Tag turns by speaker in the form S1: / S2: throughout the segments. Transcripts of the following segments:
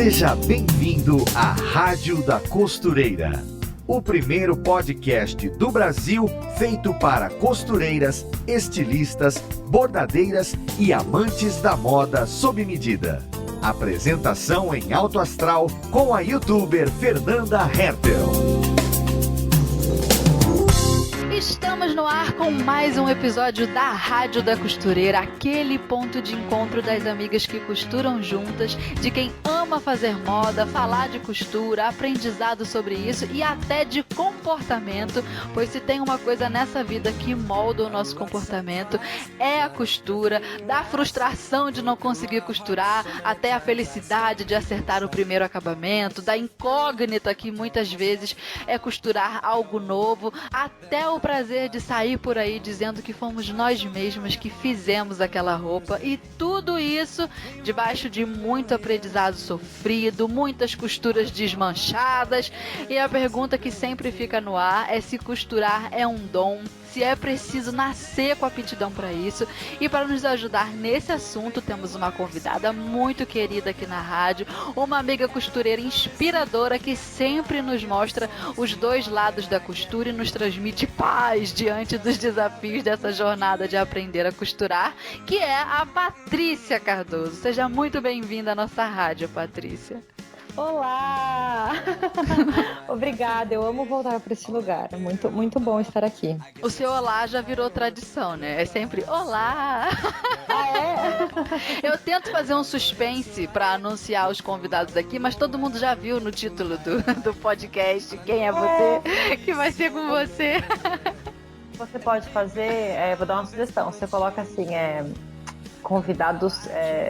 S1: Seja bem-vindo à Rádio da Costureira, o primeiro podcast do Brasil feito para costureiras, estilistas, bordadeiras e amantes da moda sob medida. Apresentação em alto astral com a youtuber Fernanda Hertel.
S2: Estamos no ar com mais um episódio da Rádio da Costureira, aquele ponto de encontro das amigas que costuram juntas, de quem ama fazer moda, falar de costura, aprendizado sobre isso e até de comportamento, pois se tem uma coisa nessa vida que molda o nosso comportamento é a costura, da frustração de não conseguir costurar até a felicidade de acertar o primeiro acabamento, da incógnita que muitas vezes é costurar algo novo, até o prazer de sair por aí dizendo que fomos nós mesmas que fizemos aquela roupa, e tudo isso debaixo de muito aprendizado sofrido, muitas costuras desmanchadas. E a pergunta que sempre fica no ar é se costurar é um dom, se é preciso nascer com aptidão para isso. E para nos ajudar nesse assunto, temos uma convidada muito querida aqui na rádio, uma amiga costureira inspiradora que sempre nos mostra os dois lados da costura e nos transmite paz diante dos desafios dessa jornada de aprender a costurar, que é a Patrícia Cardoso. Seja muito bem-vinda à nossa rádio, Patrícia.
S3: Olá! Obrigada, eu amo voltar para esse lugar, é muito bom estar aqui.
S2: O seu olá já virou tradição, né? É sempre olá!
S3: Ah, é?
S2: Eu tento fazer um suspense para anunciar os convidados aqui, mas todo mundo já viu no título do podcast quem é você, que vai ser com você.
S3: Você pode fazer, vou dar uma sugestão, você coloca assim, convidados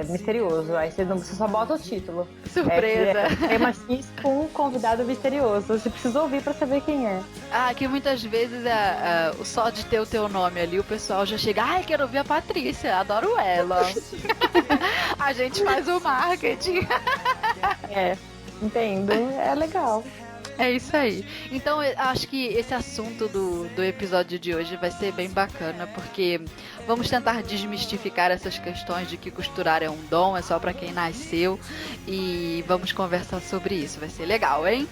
S3: misterioso, aí você só bota o título.
S2: Surpresa!
S3: Tema X com um convidado misterioso, você precisa ouvir pra saber quem é.
S2: Ah, que muitas vezes só de ter o teu nome ali, o pessoal já chega, ai, quero ouvir a Patrícia, adoro ela. A gente faz o marketing.
S3: Entendo, é legal.
S2: É isso aí. Então, eu acho que esse assunto do episódio de hoje vai ser bem bacana, porque vamos tentar desmistificar essas questões de que costurar é um dom, é só pra quem nasceu, e vamos conversar sobre isso. Vai ser legal, hein?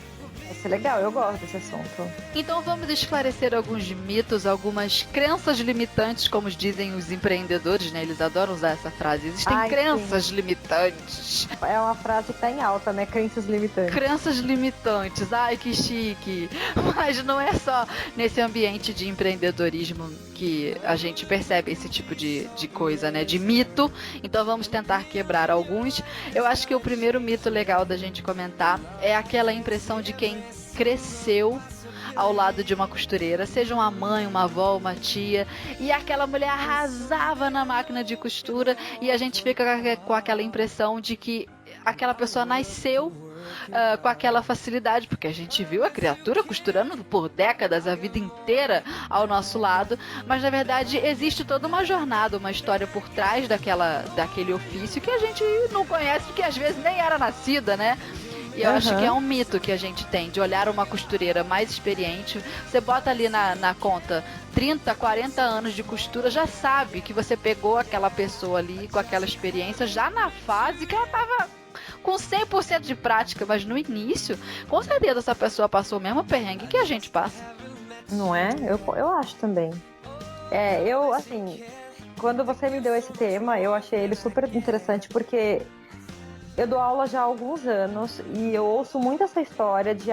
S3: Vai ser legal, eu gosto desse assunto.
S2: Então vamos esclarecer alguns mitos, algumas crenças limitantes, como dizem os empreendedores, né? Eles adoram usar essa frase. Existem crenças limitantes.
S3: É uma frase que tá em alta, né? Crenças limitantes.
S2: Crenças limitantes. Ai, que chique. Mas não é só nesse ambiente de empreendedorismo que a gente percebe esse tipo de coisa, né? De mito. Então vamos tentar quebrar alguns. Eu acho que o primeiro mito legal da gente comentar é aquela impressão de quem cresceu ao lado de uma costureira, seja uma mãe, uma avó, uma tia, e aquela mulher arrasava na máquina de costura, e a gente fica com aquela impressão de que aquela pessoa nasceu com aquela facilidade, porque a gente viu a criatura costurando por décadas, a vida inteira ao nosso lado, mas na verdade existe toda uma jornada, uma história por trás daquele ofício que a gente não conhece, porque às vezes nem era nascida, né? E eu acho que é um mito que a gente tem, de olhar uma costureira mais experiente. Você bota ali na conta 30, 40 anos de costura, já sabe que você pegou aquela pessoa ali com aquela experiência, já na fase que ela tava com 100% de prática, mas no início, com certeza essa pessoa passou o mesmo perrengue que a gente passa.
S3: Não é? Eu acho também. Eu, assim, quando você me deu esse tema, eu achei ele super interessante, porque eu dou aula já há alguns anos e eu ouço muito essa história de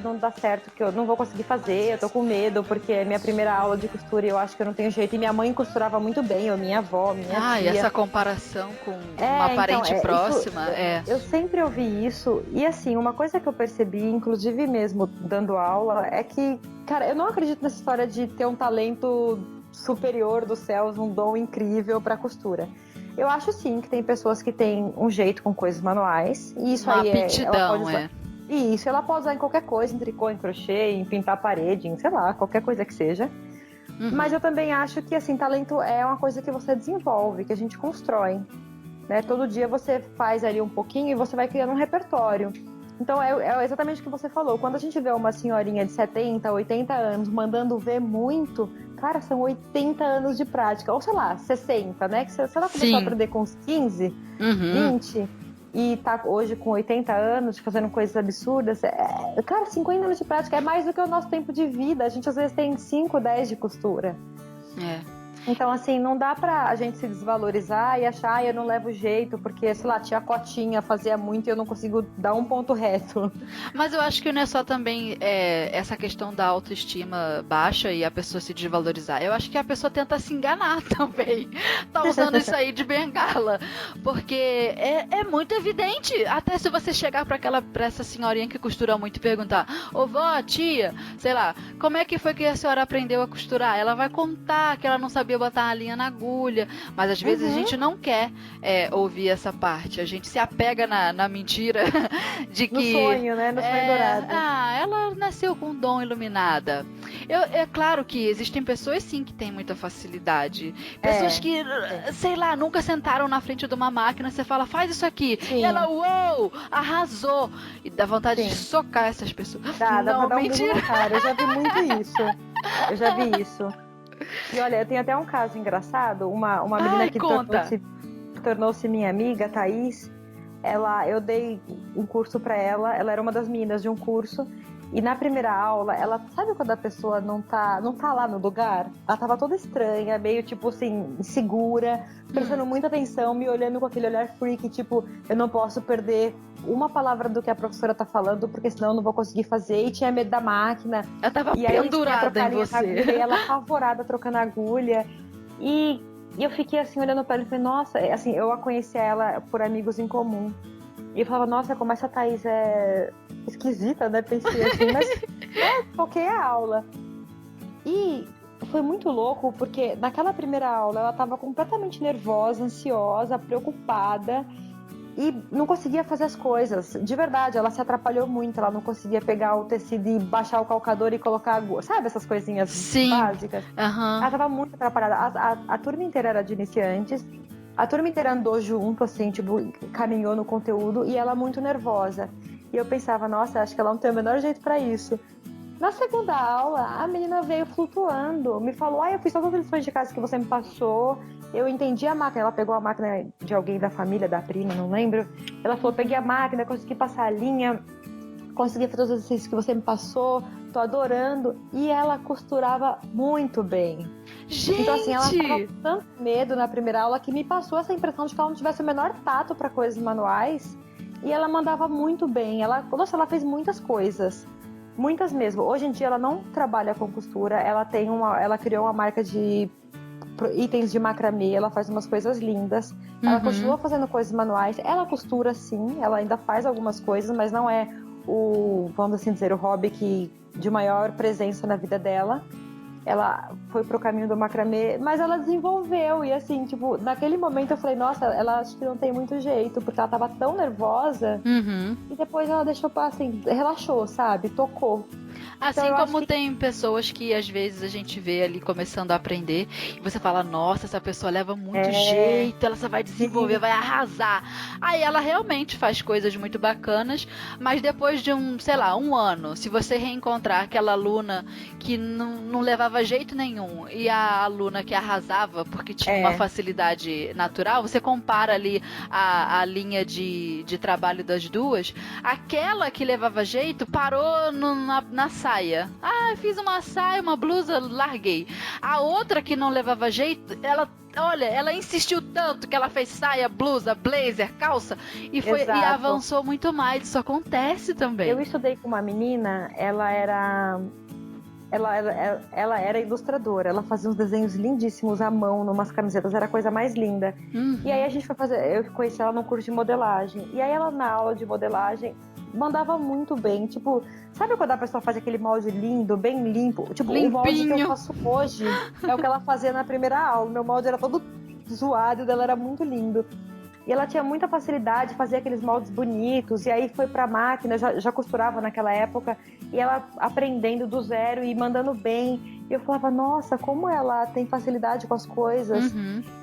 S3: não dá certo, que eu não vou conseguir fazer, eu tô com medo porque é minha primeira aula de costura e eu acho que eu não tenho jeito. E minha mãe costurava muito bem, ou minha avó, minha tia.
S2: E essa comparação com uma parente próxima.
S3: Eu sempre ouvi isso e assim, uma coisa que eu percebi, inclusive mesmo dando aula, é que, cara, eu não acredito nessa história de ter um talento superior dos céus, um dom incrível pra costura. Eu acho sim que tem pessoas que têm um jeito com coisas manuais. E isso
S2: uma
S3: aí
S2: aptidão,
S3: E isso ela pode usar em qualquer coisa, em tricô, em crochê, em pintar a parede, em sei lá, qualquer coisa que seja. Mas eu também acho que assim, talento é uma coisa que você desenvolve, que a gente constrói, né? Todo dia você faz ali um pouquinho e você vai criando um repertório. Então é exatamente o que você falou. Quando a gente vê uma senhorinha de 70, 80 anos mandando ver muito, cara, são 80 anos de prática. Ou sei lá, 60, né? Que se ela começou a aprender com uns 15, 20, e tá hoje com 80 anos, fazendo coisas absurdas, cara, 50 anos de prática é mais do que o nosso tempo de vida. A gente às vezes tem 5, 10 de costura. Então, assim, não dá pra gente se desvalorizar e achar, eu não levo jeito, porque, sei lá, tia Cotinha fazia muito e eu não consigo dar um ponto reto.
S2: Mas eu acho que não é só também essa questão da autoestima baixa e a pessoa se desvalorizar. Eu acho que a pessoa tenta se enganar também. Tá usando isso aí de bengala. Porque é muito evidente. Até se você chegar pra essa senhorinha que costura muito e perguntar: ô vó, tia, sei lá, como é que foi que a senhora aprendeu a costurar? Ela vai contar que ela não sabia botar a linha na agulha, mas às vezes a gente não quer ouvir essa parte, a gente se apega na mentira de que...
S3: No sonho, né? No sonho dourado.
S2: Ela nasceu com um dom iluminada. É claro que existem pessoas sim que têm muita facilidade, pessoas que, sei lá, nunca sentaram na frente de uma máquina, você fala, faz isso aqui, e ela, uou, arrasou, e dá vontade de socar essas pessoas.
S3: Dá pra dar mentira. Eu já vi muito isso. E olha, eu tenho até um caso engraçado, uma menina que tornou-se minha amiga, Thaís, eu dei um curso pra ela era uma das meninas de um curso, e na primeira aula, ela, sabe quando a pessoa não tá lá no lugar? Ela tava toda estranha, meio tipo assim, insegura, prestando muita atenção, me olhando com aquele olhar freak, tipo, eu não posso perder uma palavra do que a professora tá falando, porque senão eu não vou conseguir fazer, e tinha medo da máquina.
S2: Ela tava pendurada em você.
S3: Agulha, e ela apavorada trocando agulha. E eu fiquei assim, olhando pra ela e falei, nossa, assim, eu a conheci ela por amigos em comum. E eu falava, nossa, como essa Thaís é esquisita, né? Pensei assim, mas toquei a aula. E foi muito louco, porque naquela primeira aula ela tava completamente nervosa, ansiosa, preocupada e não conseguia fazer as coisas. De verdade, ela se atrapalhou muito, ela não conseguia pegar o tecido e baixar o calcador e colocar agulha. Sabe essas coisinhas básicas? Ela tava muito atrapalhada. A turma inteira era de iniciantes. A turma inteira andou junto, assim, tipo, caminhou no conteúdo e ela muito nervosa. E eu pensava, nossa, acho que ela não tem o menor jeito pra isso. Na segunda aula, a menina veio flutuando, me falou, eu fiz todas as lições de casa que você me passou, eu entendi a máquina, ela pegou a máquina de alguém da família, da prima, não lembro. Ela falou, peguei a máquina, consegui passar a linha, consegui fazer os exercícios que você me passou, tô adorando. E ela costurava muito bem.
S2: Gente!
S3: Então, assim, ela tava com tanto medo na primeira aula que me passou essa impressão de que ela não tivesse o menor tato para coisas manuais. E ela mandava muito bem. Ela fez muitas coisas. Muitas mesmo. Hoje em dia ela não trabalha com costura. Ela criou uma marca de itens de macramê. Ela faz umas coisas lindas. Ela continua fazendo coisas manuais. Ela costura, sim. Ela ainda faz algumas coisas, mas não é vamos assim dizer, o hobby de maior presença na vida dela. Ela foi pro caminho do macramê, mas ela desenvolveu. E assim, tipo, naquele momento eu falei, nossa, ela acho que não tem muito jeito, porque ela tava tão nervosa. E depois ela deixou assim, relaxou, sabe? Tocou.
S2: Assim então, como tem pessoas que às vezes a gente vê ali começando a aprender e você fala, nossa, essa pessoa leva muito jeito, ela só vai desenvolver, vai arrasar. Aí ela realmente faz coisas muito bacanas, mas depois de um ano, se você reencontrar aquela aluna que não levava jeito nenhum e a aluna que arrasava porque tinha uma facilidade natural, você compara ali a linha de trabalho das duas, aquela que levava jeito parou na saia. Fiz uma saia, uma blusa, larguei. A outra que não levava jeito, ela insistiu tanto que ela fez saia, blusa, blazer, calça e avançou muito mais. Isso acontece também.
S3: Eu estudei com uma menina, ela era ilustradora, ela fazia uns desenhos lindíssimos à mão, numas camisetas, era a coisa mais linda. E aí a gente eu conheci ela no curso de modelagem. E aí ela, na aula de modelagem, mandava muito bem. Tipo, sabe quando a pessoa faz aquele molde lindo, bem limpo? Tipo, limpinho. O molde que eu faço hoje é o que ela fazia na primeira aula. Meu molde era todo zoado, dela era muito lindo. E ela tinha muita facilidade, fazia aqueles moldes bonitos, e aí foi pra máquina, já costurava naquela época, e ela aprendendo do zero e mandando bem. E eu falava, nossa, como ela tem facilidade com as coisas.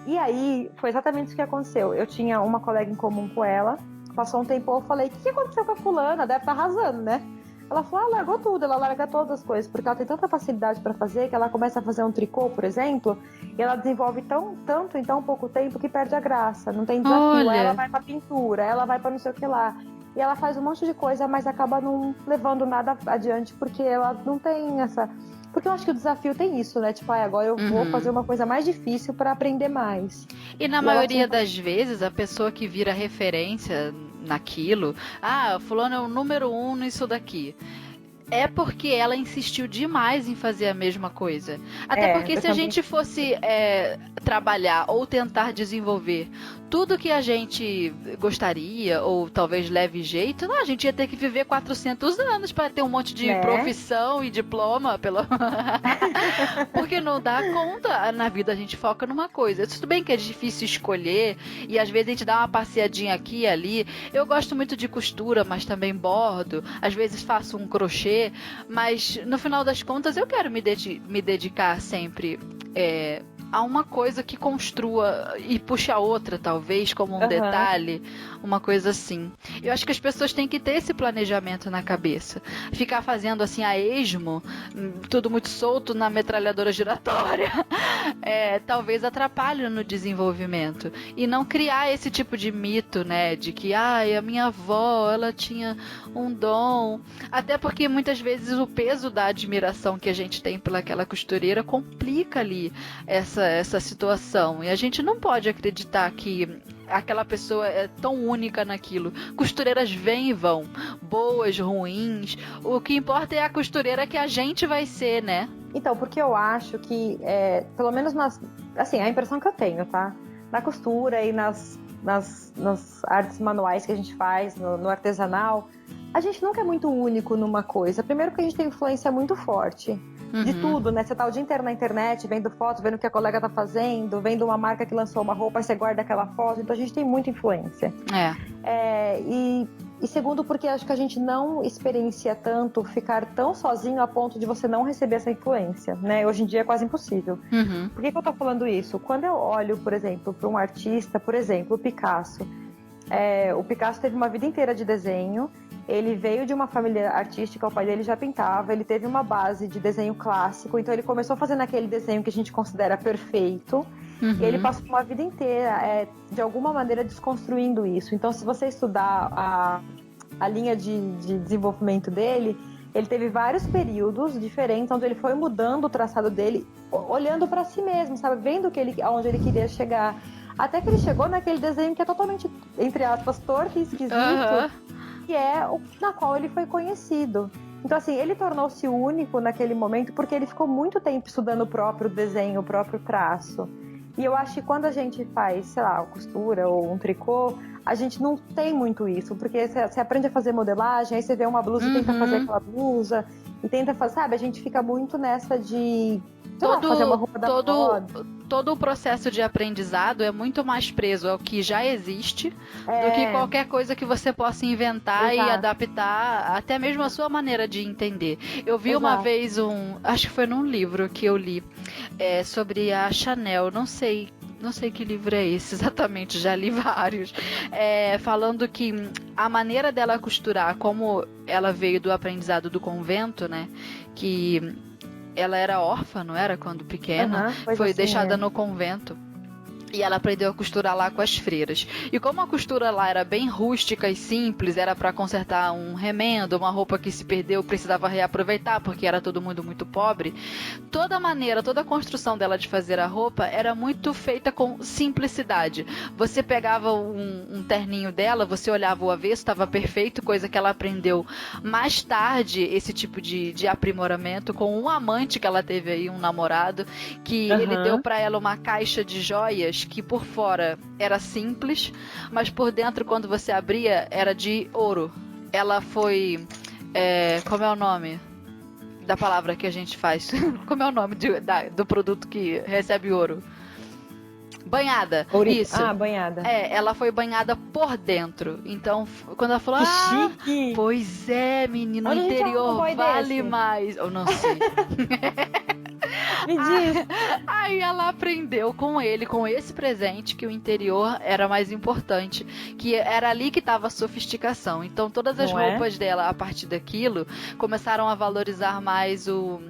S3: E aí, foi exatamente isso que aconteceu. Eu tinha uma colega em comum com ela, passou um tempo, eu falei, o que aconteceu com a fulana? Deve estar arrasando, né? Ela falou, largou tudo, ela larga todas as coisas, porque ela tem tanta facilidade para fazer que ela começa a fazer um tricô, por exemplo, e ela desenvolve tanto em tão pouco tempo que perde a graça, não tem desafio.
S2: Olha.
S3: Aí ela vai pra pintura, ela vai pra não sei o que lá. E ela faz um monte de coisa, mas acaba não levando nada adiante, porque ela não tem essa... Porque eu acho que o desafio tem isso, né? Tipo, agora eu vou fazer uma coisa mais difícil para aprender mais.
S2: E na maioria das vezes, a pessoa que vira referência naquilo, fulano é o número 1 nisso daqui, é porque ela insistiu demais em fazer a mesma coisa. Até porque se a gente fosse trabalhar ou tentar desenvolver tudo que a gente gostaria, ou talvez leve jeito, a gente ia ter que viver 400 anos para ter um monte de profissão e diploma. Porque não dá conta. Na vida a gente foca numa coisa. Tudo bem que é difícil escolher, e às vezes a gente dá uma passeadinha aqui e ali. Eu gosto muito de costura, mas também bordo. Às vezes faço um crochê, mas no final das contas eu quero me dedicar sempre a uma coisa que construa e puxe a outra, talvez, como um detalhe, uma coisa assim. Eu acho que as pessoas têm que ter esse planejamento na cabeça. Ficar fazendo assim a esmo, tudo muito solto na metralhadora giratória, talvez atrapalhe no desenvolvimento. E não criar esse tipo de mito, né, de que a minha avó, ela tinha um dom. Até porque muitas vezes o peso da admiração que a gente tem pelaquela costureira complica ali essa situação, e a gente não pode acreditar que aquela pessoa é tão única naquilo. Costureiras vêm e vão, boas, ruins, o que importa é a costureira que a gente vai ser, né?
S3: Então, porque eu acho que, pelo menos assim, a impressão que eu tenho, tá? Na costura e nas artes manuais que a gente faz, no artesanal, a gente nunca é muito único numa coisa. Primeiro porque a gente tem influência muito forte de tudo, né? Você tá o dia inteiro na internet, vendo fotos, vendo o que a colega tá fazendo, vendo uma marca que lançou uma roupa, aí você guarda aquela foto. Então a gente tem muita influência. E segundo, porque acho que a gente não experiencia tanto ficar tão sozinho a ponto de você não receber essa influência, né? Hoje em dia é quase impossível. Por que eu tô falando isso? Quando eu olho, por exemplo, para um artista, por exemplo, o Picasso. O Picasso teve uma vida inteira de desenho. Ele veio de uma família artística, o pai dele já pintava, ele teve uma base de desenho clássico, então ele começou fazendo aquele desenho que a gente considera perfeito, e ele passou uma vida inteira, de alguma maneira, desconstruindo isso. Então, se você estudar a linha de desenvolvimento dele, ele teve vários períodos diferentes, onde ele foi mudando o traçado dele, olhando para si mesmo, sabe? Vendo aonde ele queria chegar. Até que ele chegou naquele desenho que é totalmente, entre aspas, torto e esquisito, que é na qual ele foi conhecido. Então, assim, ele tornou-se único naquele momento porque ele ficou muito tempo estudando o próprio desenho, o próprio traço. E eu acho que quando a gente faz, sei lá, costura ou um tricô, a gente não tem muito isso, porque você aprende a fazer modelagem, aí você vê uma blusa e tenta fazer aquela blusa, e tenta fazer, sabe? A gente fica muito nessa de... fazer uma roupa da moda.
S2: Todo o processo de aprendizado é muito mais preso ao que já existe do que qualquer coisa que você possa inventar e adaptar até mesmo a sua maneira de entender. Eu vi uma vez acho que foi num livro que eu li, sobre a Chanel, não sei que livro é esse exatamente, já li vários, falando que a maneira dela costurar, como ela veio do aprendizado do convento, né, que ela era órfã, não era? Quando pequena, foi assim, deixada no convento. E ela aprendeu a costurar lá com as freiras. E como a costura lá era bem rústica e simples, era para consertar um remendo, uma roupa que se perdeu, precisava reaproveitar, porque era todo mundo muito pobre. Toda a construção dela de fazer a roupa era muito feita com simplicidade. Você pegava um terninho dela, você olhava o avesso, estava perfeito, coisa que ela aprendeu mais tarde, esse tipo de aprimoramento, com um amante que ela teve aí, um namorado, que ele deu para ela uma caixa de joias que por fora era simples, mas por dentro, quando você abria, era de ouro. Ela foi... como é o nome da palavra que a gente faz? Como é o nome do produto que recebe ouro? Banhada. Isso.
S3: Banhada.
S2: Ela foi banhada por dentro. Então, quando ela falou...
S3: Que chique!
S2: Pois é, menino, o interior vale mais. Eu não sei.
S3: Me diz.
S2: Aí ela aprendeu com ele, com esse presente, que o interior era mais importante, que era ali que estava a sofisticação. Então todas as roupas dela, a partir daquilo, começaram a valorizar mais o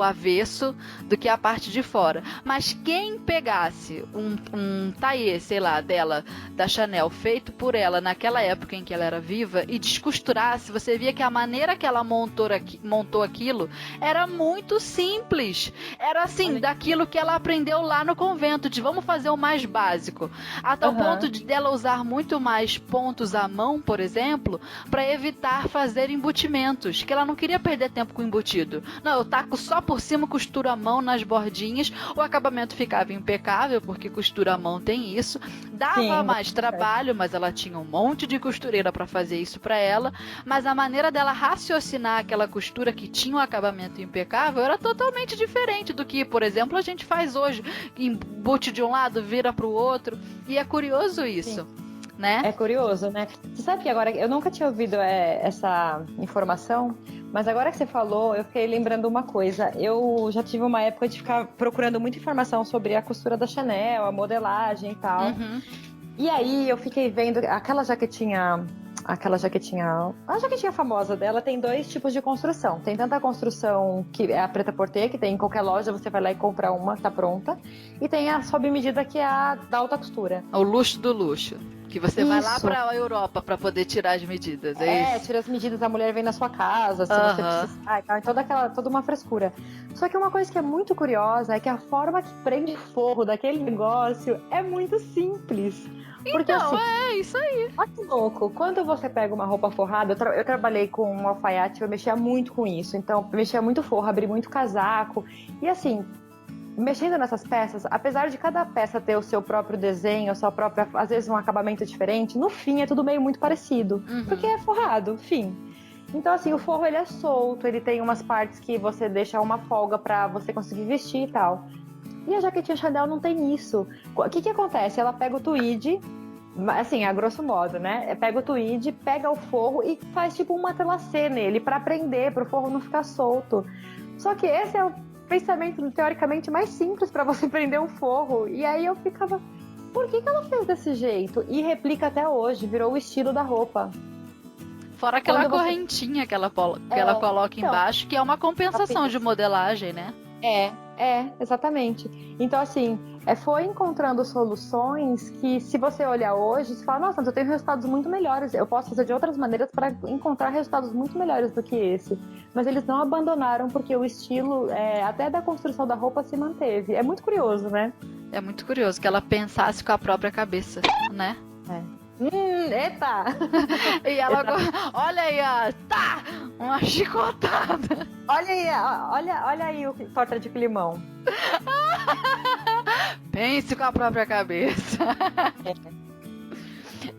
S2: avesso do que a parte de fora. Mas quem pegasse um taillé, sei lá, dela, da Chanel, feito por ela naquela época em que ela era viva, e descosturasse, você via que a maneira que ela montou aquilo era muito simples. Era assim, daquilo que ela aprendeu lá no convento, de vamos fazer o mais básico. A tal ponto de dela usar muito mais pontos à mão, por exemplo, para evitar fazer embutimentos, que ela não queria perder tempo com embutido. Não, eu taco só por cima, costuro a mão nas bordinhas, o acabamento ficava impecável, porque costura a mão tem isso, dava mais trabalho, mas ela tinha um monte de costureira para fazer isso para ela, mas a maneira dela raciocinar aquela costura que tinha um acabamento impecável era totalmente diferente do que, por exemplo, a gente faz hoje, embute de um lado, vira para o outro, e é curioso isso. Né?
S3: É curioso, né? Você sabe que agora, eu nunca tinha ouvido essa informação, mas agora que você falou, eu fiquei lembrando uma coisa. Eu já tive uma época de ficar procurando muita informação sobre a costura da Chanel, a modelagem e tal. E aí eu fiquei vendo a jaquetinha famosa dela tem 2 tipos de construção. Tem tanta construção que é a prêt-à-porter, que tem em qualquer loja, você vai lá e compra uma, tá pronta. E tem a sob medida, que é a da alta costura.
S2: O luxo do luxo. Que você vai lá para a Europa para poder tirar as medidas, é isso?
S3: Tira as medidas, a mulher vem na sua casa, se você precisar, então toda uma frescura. Só que uma coisa que é muito curiosa é que a forma que prende forro daquele negócio é muito simples. Porque,
S2: então,
S3: assim,
S2: é isso aí.
S3: Olha que louco, quando você pega uma roupa forrada, eu trabalhei com um alfaiate, eu mexia muito com isso, então mexia muito forro, abri muito casaco, e assim, mexendo nessas peças, apesar de cada peça ter o seu próprio desenho, a sua própria, às vezes um acabamento diferente, no fim é tudo meio muito parecido, porque é forrado, fim. Então assim, o forro ele é solto, ele tem umas partes que você deixa uma folga pra você conseguir vestir e tal. E a jaquetinha Chanel não tem isso. O que acontece? Ela pega o tweed, assim, a grosso modo, né? Pega o tweed, pega o forro e faz tipo um matelassê nele pra prender, pro forro não ficar solto. Só que esse é o pensamento teoricamente mais simples pra você prender um forro. E aí eu ficava, por que ela fez desse jeito? E replica até hoje, virou o estilo da roupa.
S2: Fora aquela correntinha que ela coloca embaixo, que é uma compensação de modelagem, né?
S3: Exatamente. Então, assim, foi encontrando soluções que, se você olhar hoje, você fala, nossa, mas eu tenho resultados muito melhores, eu posso fazer de outras maneiras para encontrar resultados muito melhores do que esse. Mas eles não abandonaram, porque o estilo, até da construção da roupa, se manteve. É muito curioso, né?
S2: É muito curioso que ela pensasse com a própria cabeça, né?
S3: Eita!
S2: E ela, olha aí, uma chicotada.
S3: Olha aí o torta de climão.
S2: Pense com a própria cabeça.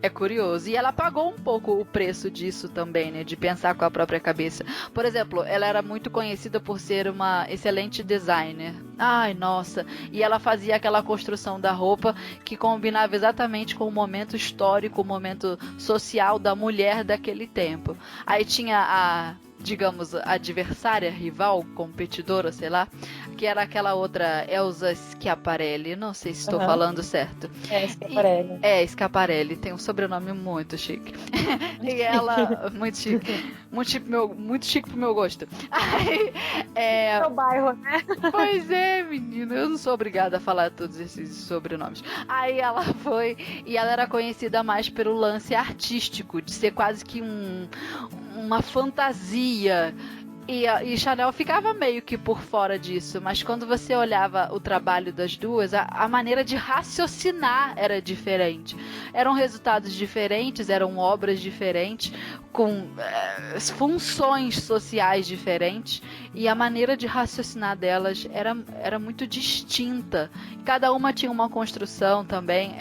S2: É curioso. E ela pagou um pouco o preço disso também, né? De pensar com a própria cabeça. Por exemplo, ela era muito conhecida por ser uma excelente designer. Ai, nossa. E ela fazia aquela construção da roupa que combinava exatamente com o momento histórico, o momento social da mulher daquele tempo. Aí tinha digamos, adversária, rival, competidora, sei lá, que era aquela outra Elsa Schiaparelli, não sei se estou falando certo.
S3: Schiaparelli.
S2: Schiaparelli, tem um sobrenome muito chique. E ela, muito chique pro meu gosto. Aí,
S3: Seu bairro, né?
S2: Pois é, menina, eu não sou obrigada a falar todos esses sobrenomes. Aí ela foi, e ela era conhecida mais pelo lance artístico, de ser quase que uma fantasia. E Chanel ficava meio que por fora disso, mas quando você olhava o trabalho das duas, a maneira de raciocinar era diferente. Eram resultados diferentes, eram obras diferentes, com funções sociais diferentes, e a maneira de raciocinar delas era muito distinta. Cada uma tinha uma construção também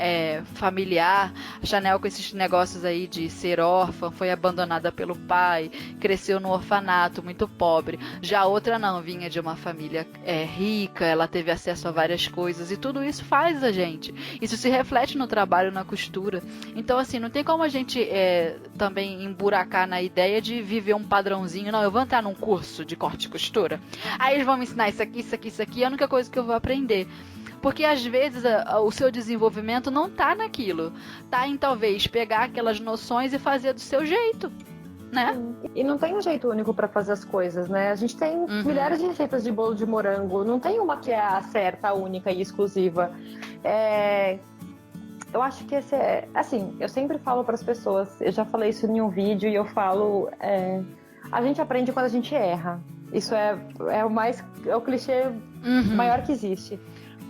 S2: familiar. A Chanel, com esses negócios aí de ser órfã, foi abandonada pelo pai, cresceu no orfanato muito pobre. Já a outra não, vinha de uma família rica, ela teve acesso a várias coisas, e tudo isso faz a gente. Isso se reflete no trabalho, na costura. Então, assim, não tem como a gente também emburacar na ideia de viver um padrãozinho. Não, eu vou entrar num curso de corte e costura, aí eles vão me ensinar isso aqui, isso aqui, isso aqui, é a única coisa que eu vou aprender. Porque às vezes o seu desenvolvimento não tá naquilo. Tá em talvez pegar aquelas noções e fazer do seu jeito, né?
S3: E não tem um jeito único para fazer as coisas, né? A gente tem milhares de receitas de bolo de morango. Não tem uma que é a certa, a única e exclusiva. Eu acho que esse é... Assim, eu sempre falo para as pessoas, eu já falei isso em um vídeo e eu falo... a gente aprende quando a gente erra. Isso é o clichê maior que existe.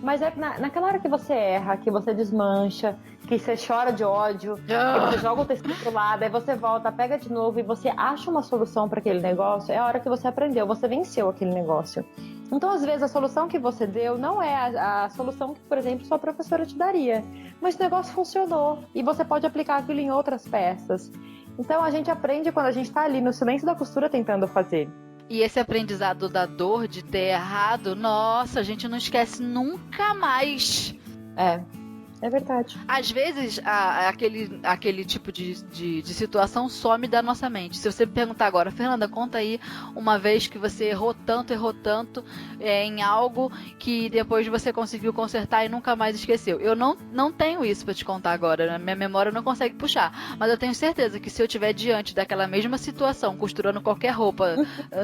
S3: Mas naquela hora que você erra, que você desmancha, que você chora de ódio, que você joga o tecido pro lado, aí você volta, pega de novo e você acha uma solução para aquele negócio, é a hora que você aprendeu, você venceu aquele negócio. Então, às vezes, a solução que você deu não é a solução que, por exemplo, sua professora te daria. Mas o negócio funcionou e você pode aplicar aquilo em outras peças. Então, a gente aprende quando a gente está ali no silêncio da costura tentando fazer.
S2: E esse aprendizado da dor de ter errado, nossa, a gente não esquece nunca mais.
S3: É verdade.
S2: Às vezes, aquele tipo de situação some da nossa mente. Se você me perguntar agora, Fernanda, conta aí uma vez que você errou tanto em algo que depois você conseguiu consertar e nunca mais esqueceu. Eu não tenho isso pra te contar agora, né? Minha memória não consegue puxar. Mas eu tenho certeza que se eu estiver diante daquela mesma situação, costurando qualquer roupa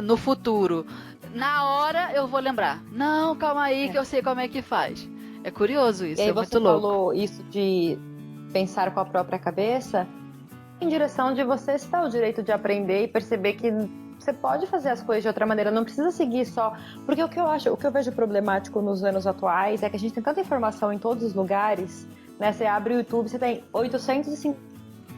S2: no futuro, na hora eu vou lembrar. Não, calma aí que eu sei como é que faz. É curioso isso, é muito louco.
S3: Você falou isso de pensar com a própria cabeça em direção de você se dar o direito de aprender e perceber que você pode fazer as coisas de outra maneira, não precisa seguir só... Porque o que eu vejo problemático nos anos atuais é que a gente tem tanta informação em todos os lugares, né? Você abre o YouTube, você tem 850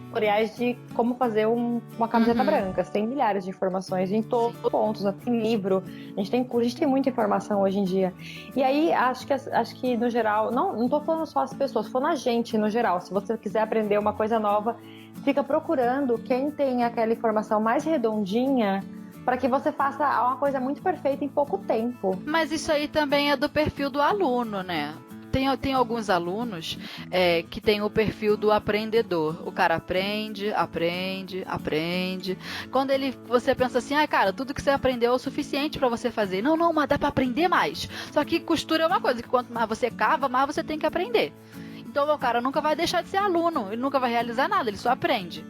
S3: tutoriais de como fazer uma camiseta branca. Você tem milhares de informações em todos os pontos, tem livro, a gente tem curso, a gente tem muita informação hoje em dia. E aí, acho que no geral, não tô falando só as pessoas, tô falando a gente no geral. Se você quiser aprender uma coisa nova, fica procurando quem tem aquela informação mais redondinha para que você faça uma coisa muito perfeita em pouco tempo.
S2: Mas isso aí também é do perfil do aluno, né? Tem alguns alunos que tem o perfil do aprendedor. O cara aprende. Quando você pensa assim, cara, tudo que você aprendeu é o suficiente pra você fazer. Não, mas dá pra aprender mais. Só que costura é uma coisa, que quanto mais você cava, mais você tem que aprender. Então o cara nunca vai deixar de ser aluno, ele nunca vai realizar nada, ele só aprende.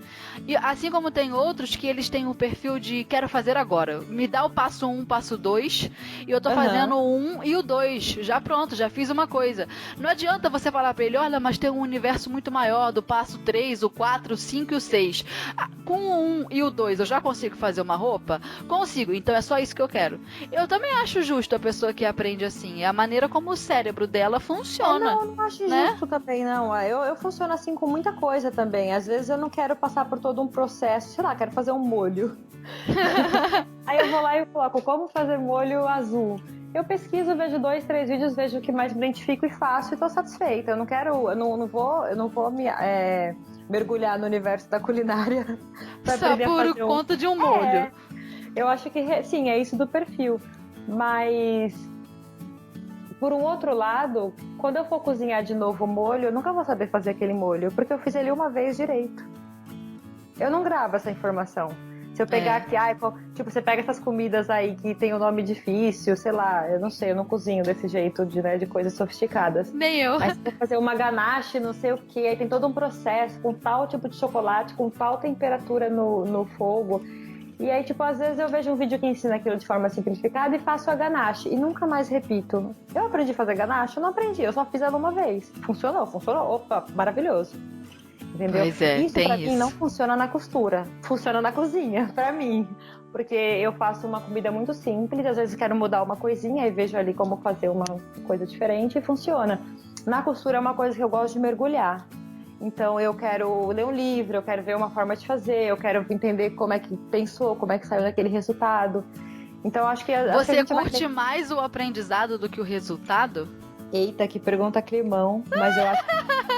S2: E assim como tem outros que eles têm o perfil de quero fazer agora, me dá o passo 1, passo 2, e eu tô fazendo o 1 e o 2, já pronto, já fiz uma coisa. Não adianta você falar pra ele, olha, mas tem um universo muito maior do passo 3, o 4, o 5 e o 6. Com o 1 e o 2 eu já consigo fazer uma roupa? Consigo, então é só isso que eu quero. Eu também acho justo a pessoa que aprende assim, é a maneira como o cérebro dela funciona.
S3: Não acho justo também. Não, eu funciono assim com muita coisa também. Às vezes eu não quero passar por todo um processo, sei lá, quero fazer um molho. Aí eu vou lá e coloco como fazer molho azul. Eu pesquiso, vejo 2, 3 vídeos, vejo o que mais me identifico e faço e tô satisfeita. Eu não vou me mergulhar no universo da culinária pra
S2: só por conta de um molho.
S3: Eu acho que sim, é isso do perfil. Mas por um outro lado, quando eu for cozinhar de novo o molho, eu nunca vou saber fazer aquele molho, porque eu fiz ele uma vez direito. Eu não gravo essa informação. Se eu pegar aqui, tipo, você pega essas comidas aí que tem um nome difícil, sei lá, eu não sei, eu não cozinho desse jeito de coisas sofisticadas.
S2: Nem eu.
S3: Mas se eu fazer uma ganache, não sei o que, aí tem todo um processo com tal tipo de chocolate, com tal temperatura no fogo. E aí, tipo, às vezes eu vejo um vídeo que ensina aquilo de forma simplificada e faço a ganache. E nunca mais repito. Eu aprendi a fazer ganache? Eu não aprendi, eu só fiz ela uma vez. Funcionou. Opa, maravilhoso. Entendeu?
S2: Pois é,
S3: isso pra mim não funciona na costura. Funciona na cozinha, pra mim. Porque eu faço uma comida muito simples, às vezes quero mudar uma coisinha e vejo ali como fazer uma coisa diferente e funciona. Na costura é uma coisa que eu gosto de mergulhar. Então eu quero ler um livro, eu quero ver uma forma de fazer, eu quero entender como é que pensou, como é que saiu daquele resultado. Então acho que
S2: você curte mais o aprendizado do que o resultado?
S3: Eita, que pergunta climão, mas eu acho que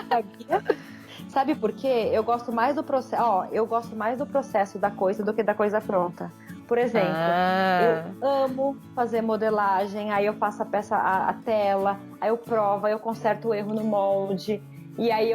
S3: sabia. Sabe por quê? Eu gosto mais do processo. Eu gosto mais do processo da coisa do que da coisa pronta. Por exemplo, eu amo fazer modelagem, aí eu faço a peça, a tela, aí eu provo, aí eu conserto o erro no molde. E aí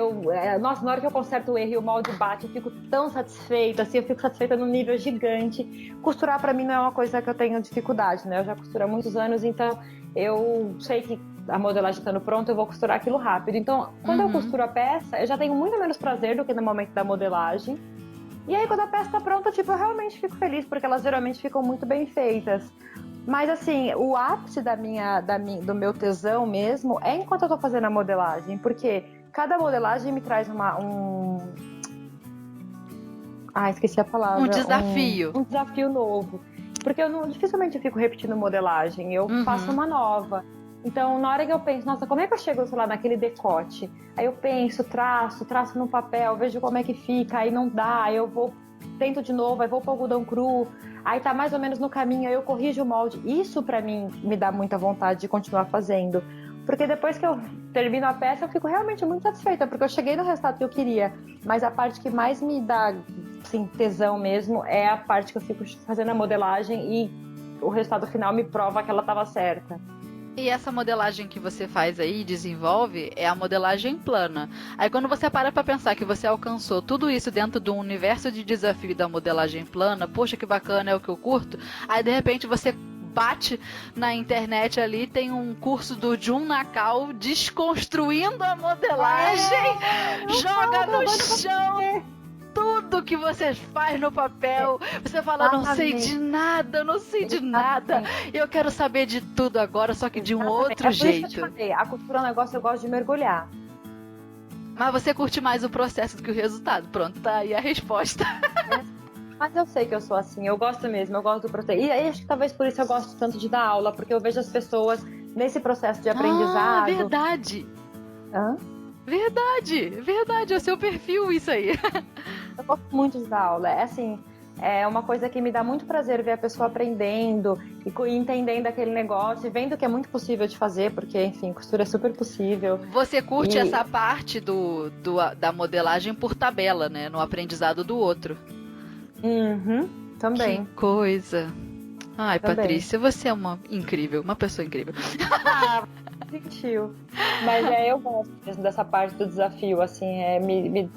S3: nossa, na hora que eu conserto o erro e o molde bate, eu fico tão satisfeita, assim, eu fico satisfeita num nível gigante. Costurar pra mim não é uma coisa que eu tenho dificuldade, né? Eu já costuro há muitos anos, então eu sei que a modelagem estando pronta, eu vou costurar aquilo rápido. Então, quando eu costuro a peça, eu já tenho muito menos prazer do que no momento da modelagem. E aí, quando a peça tá pronta, tipo, eu realmente fico feliz, porque elas geralmente ficam muito bem feitas. Mas, assim, o ápice do meu tesão mesmo é enquanto eu tô fazendo a modelagem, porque cada modelagem me traz esqueci a palavra.
S2: Um desafio.
S3: Um desafio novo. Porque dificilmente eu fico repetindo modelagem, eu faço uma nova. Então, na hora que eu penso, nossa, como é que eu chego, sei lá, naquele decote? Aí eu penso, traço no papel, vejo como é que fica, aí não dá, aí tento de novo, aí vou pro algodão cru, aí tá mais ou menos no caminho, aí eu corrijo o molde. Isso pra mim me dá muita vontade de continuar fazendo. Porque depois que eu termino a peça, eu fico realmente muito satisfeita, porque eu cheguei no resultado que eu queria. Mas a parte que mais me dá, assim, tesão mesmo é a parte que eu fico fazendo a modelagem e o resultado final me prova que ela estava certa.
S2: E essa modelagem que você faz aí, desenvolve, é a modelagem plana. Aí quando você para pra pensar que você alcançou tudo isso dentro do universo de desafio da modelagem plana, poxa, que bacana, é o que eu curto, aí de repente você bate na internet ali, tem um curso do Jun Nakao desconstruindo a modelagem, joga no chão tudo que você faz no papel. Você fala, não sei de nada, eu quero saber de tudo agora, só que de um outro jeito.
S3: Isso que eu te falei, a costura é um negócio, eu gosto de mergulhar.
S2: Mas você curte mais o processo do que o resultado. Pronto, tá aí a resposta.
S3: Mas eu sei que eu sou assim, eu gosto mesmo, eu gosto do processo. E acho que talvez por isso eu gosto tanto de dar aula, porque eu vejo as pessoas nesse processo de aprendizado.
S2: Verdade.
S3: Hã?
S2: Verdade, é o seu perfil isso aí.
S3: Eu gosto muito de dar aula, é uma coisa que me dá muito prazer ver a pessoa aprendendo e entendendo aquele negócio, e vendo que é muito possível de fazer, porque, enfim, costura é super possível.
S2: Você curte essa parte da modelagem por tabela, né, no aprendizado do outro.
S3: Também.
S2: Que coisa. Ai,
S3: também.
S2: Patrícia, você é uma pessoa incrível.
S3: Gentil. Mas eu gosto mesmo dessa parte do desafio, assim, me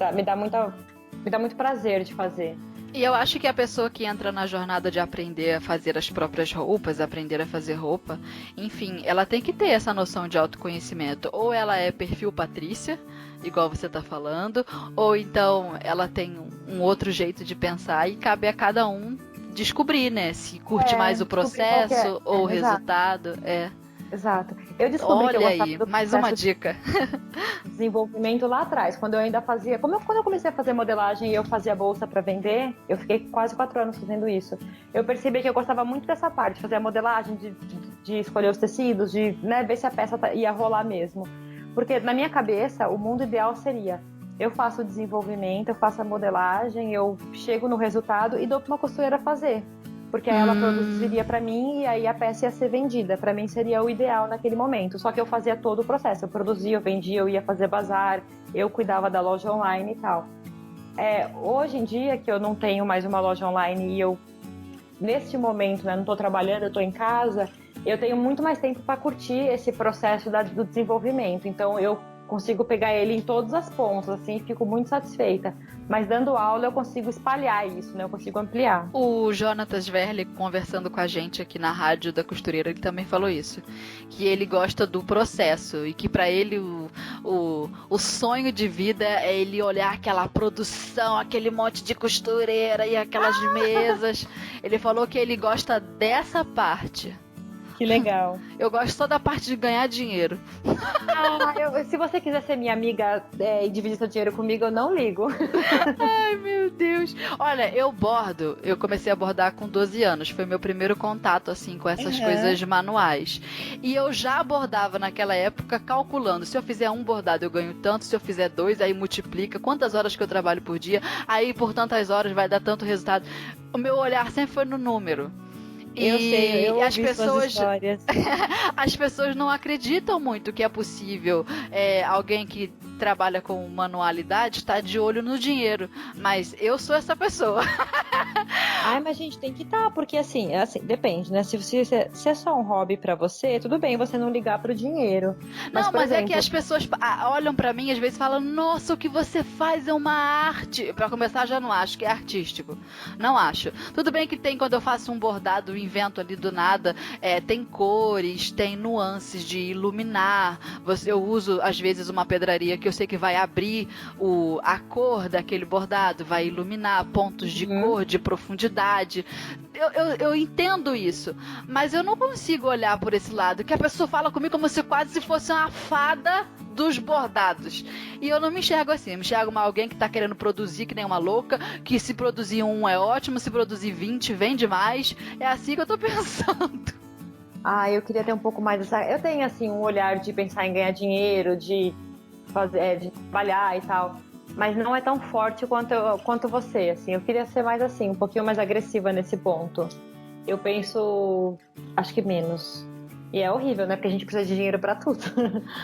S3: dá muito prazer de fazer.
S2: E eu acho que a pessoa que entra na jornada de aprender a fazer as próprias roupas, aprender a fazer roupa, enfim, ela tem que ter essa noção de autoconhecimento. Ou ela é perfil Patrícia, igual você tá falando, ou então ela tem um outro jeito de pensar e cabe a cada um descobrir, né? Se curte mais o processo ou o resultado.
S3: Exato. Eu descobri que eu gostava do
S2: mais uma dica.
S3: Desenvolvimento lá atrás, quando eu ainda fazia... Quando eu comecei a fazer modelagem e eu fazia bolsa para vender, eu fiquei quase 4 anos fazendo isso. Eu percebi que eu gostava muito dessa parte, de fazer a modelagem, de escolher os tecidos, de ver se a peça ia rolar mesmo. Porque na minha cabeça, o mundo ideal seria... Eu faço o desenvolvimento, eu faço a modelagem, eu chego no resultado e dou para uma costureira fazer. Porque aí ela produziria para mim e aí a peça ia ser vendida. Para mim seria o ideal naquele momento. Só que eu fazia todo o processo. Eu produzia, eu vendia, eu ia fazer bazar, eu cuidava da loja online e tal. Hoje em dia, que eu não tenho mais uma loja online e eu, neste momento, não estou trabalhando, eu estou em casa, eu tenho muito mais tempo para curtir esse processo do desenvolvimento. Então eu consigo pegar ele em todas as pontas, assim, e fico muito satisfeita. Mas dando aula eu consigo espalhar isso, né? Eu consigo ampliar.
S2: O Jonatas Verle, conversando com a gente aqui na Rádio da Costureira, ele também falou isso. Que ele gosta do processo e que pra ele o sonho de vida é ele olhar aquela produção, aquele monte de costureira e aquelas mesas. Ele falou que ele gosta dessa parte.
S3: Que legal.
S2: Eu gosto só da parte de ganhar dinheiro.
S3: Se você quiser ser minha amiga e dividir seu dinheiro comigo, eu não ligo.
S2: Ai, meu Deus. Olha, eu comecei a bordar com 12 anos. Foi meu primeiro contato, assim, com essas coisas manuais. E eu já bordava naquela época calculando. Se eu fizer um bordado, eu ganho tanto. Se eu fizer 2, aí multiplica. Quantas horas que eu trabalho por dia. Aí, por tantas horas, vai dar tanto resultado. O meu olhar sempre foi no número.
S3: Eu sei, eu ouvi suas histórias.
S2: As pessoas não acreditam muito que é possível alguém que trabalha com manualidade estar de olho no dinheiro. Mas eu sou essa pessoa.
S3: Ai, mas a gente tem que estar, porque assim, depende, né? Se é só um hobby pra você, tudo bem você não ligar pro dinheiro.
S2: Mas é que as pessoas olham pra mim e às vezes falam, nossa, o que você faz é uma arte. Pra começar, já não acho que é artístico. Não acho. Tudo bem que tem, quando eu faço um bordado, invento ali do nada, tem cores, tem nuances de iluminar. Eu uso, às vezes, uma pedraria que eu sei que vai abrir a cor daquele bordado, vai iluminar pontos de cor, de profundidade. Eu entendo isso, mas eu não consigo olhar por esse lado, que a pessoa fala comigo como se quase fosse uma fada dos bordados. E eu não me enxergo assim, eu me enxergo alguém que tá querendo produzir que nem uma louca, que se produzir um é ótimo, se produzir 20 vende mais. É assim que eu tô pensando.
S3: Eu queria ter um pouco mais dessa... Eu tenho, assim, um olhar de pensar em ganhar dinheiro, de fazer, de trabalhar e tal, mas não é tão forte quanto você, assim. Eu queria ser mais assim, um pouquinho mais agressiva nesse ponto. Eu penso, acho que menos. E é horrível, né? Porque a gente precisa de dinheiro pra tudo.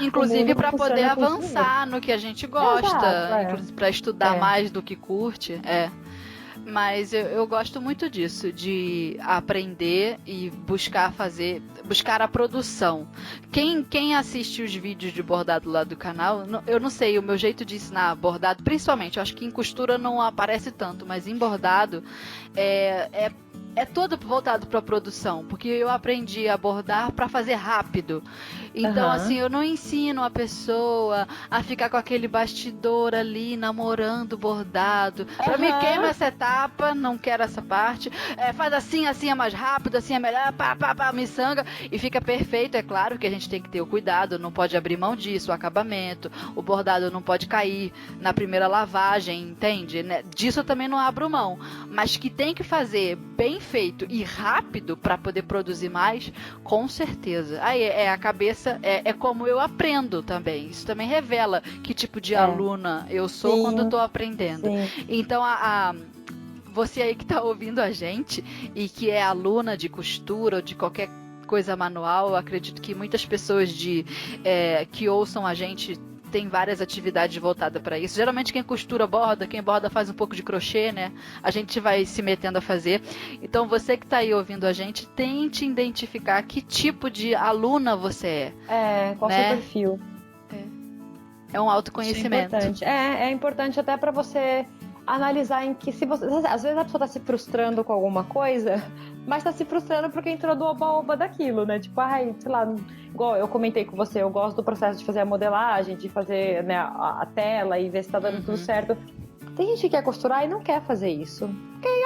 S2: Inclusive para poder avançar no que a gente gosta, inclusive para estudar mais do que curte. Mas eu gosto muito disso, de aprender e buscar a produção. Quem assiste os vídeos de bordado lá do canal, eu não sei, o meu jeito de ensinar bordado, principalmente, eu acho que em costura não aparece tanto, mas em bordado é todo voltado para produção, porque eu aprendi a bordar para fazer rápido. Então, assim, eu não ensino a pessoa a ficar com aquele bastidor ali, namorando bordado. Pra mim, queima essa etapa, não quero essa parte. Faz assim é mais rápido, assim é melhor, miçanga, e fica perfeito. É claro que a gente tem que ter o cuidado, não pode abrir mão disso, o acabamento, o bordado não pode cair na primeira lavagem, entende? Disso eu também não abro mão. Mas que tem que fazer bem feito e rápido para poder produzir mais, com certeza. Aí a cabeça é como eu aprendo também. Isso também revela que tipo de aluna eu sou quando eu tô aprendendo. Então você aí que tá ouvindo a gente e que é aluna de costura ou de qualquer coisa manual, eu acredito que muitas pessoas que ouçam a gente tem várias atividades voltadas para isso. Geralmente quem costura borda, quem borda faz um pouco de crochê, né? A gente vai se metendo a fazer. Então você que está aí ouvindo a gente, tente identificar que tipo de aluna você é.
S3: Qual o seu perfil.
S2: É um autoconhecimento.
S3: É importante até para você analisar em que às vezes a pessoa está se frustrando com alguma coisa, mas está se frustrando porque entrou do oba-oba daquilo, né? Tipo, sei lá, igual eu comentei com você, eu gosto do processo de fazer a modelagem, de fazer, né, a tela e ver se tá dando tudo certo. Tem gente que quer costurar e não quer fazer isso.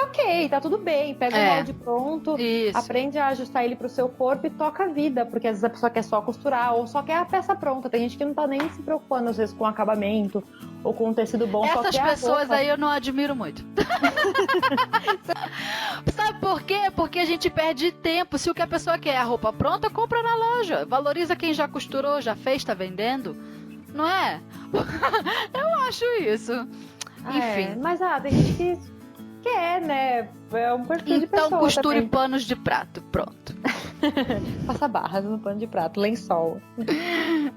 S3: Ok, tá tudo bem. Pega o molde pronto, aprende a ajustar ele pro seu corpo e toca a vida. Porque às vezes a pessoa quer só costurar ou só quer a peça pronta. Tem gente que não tá nem se preocupando, às vezes, com acabamento ou com um tecido bom.
S2: Essas pessoas aí eu não admiro muito. Sabe por quê? Porque a gente perde tempo. Se o que a pessoa quer é a roupa pronta, compra na loja. Valoriza quem já costurou, já fez, tá vendendo. Não é? Eu acho isso. Enfim.
S3: Mas tem gente que quer, né? É um perfil de pessoa.
S2: Então costure
S3: também.
S2: panos de prato, pronto.
S3: Faça barras no pano de prato, lençol.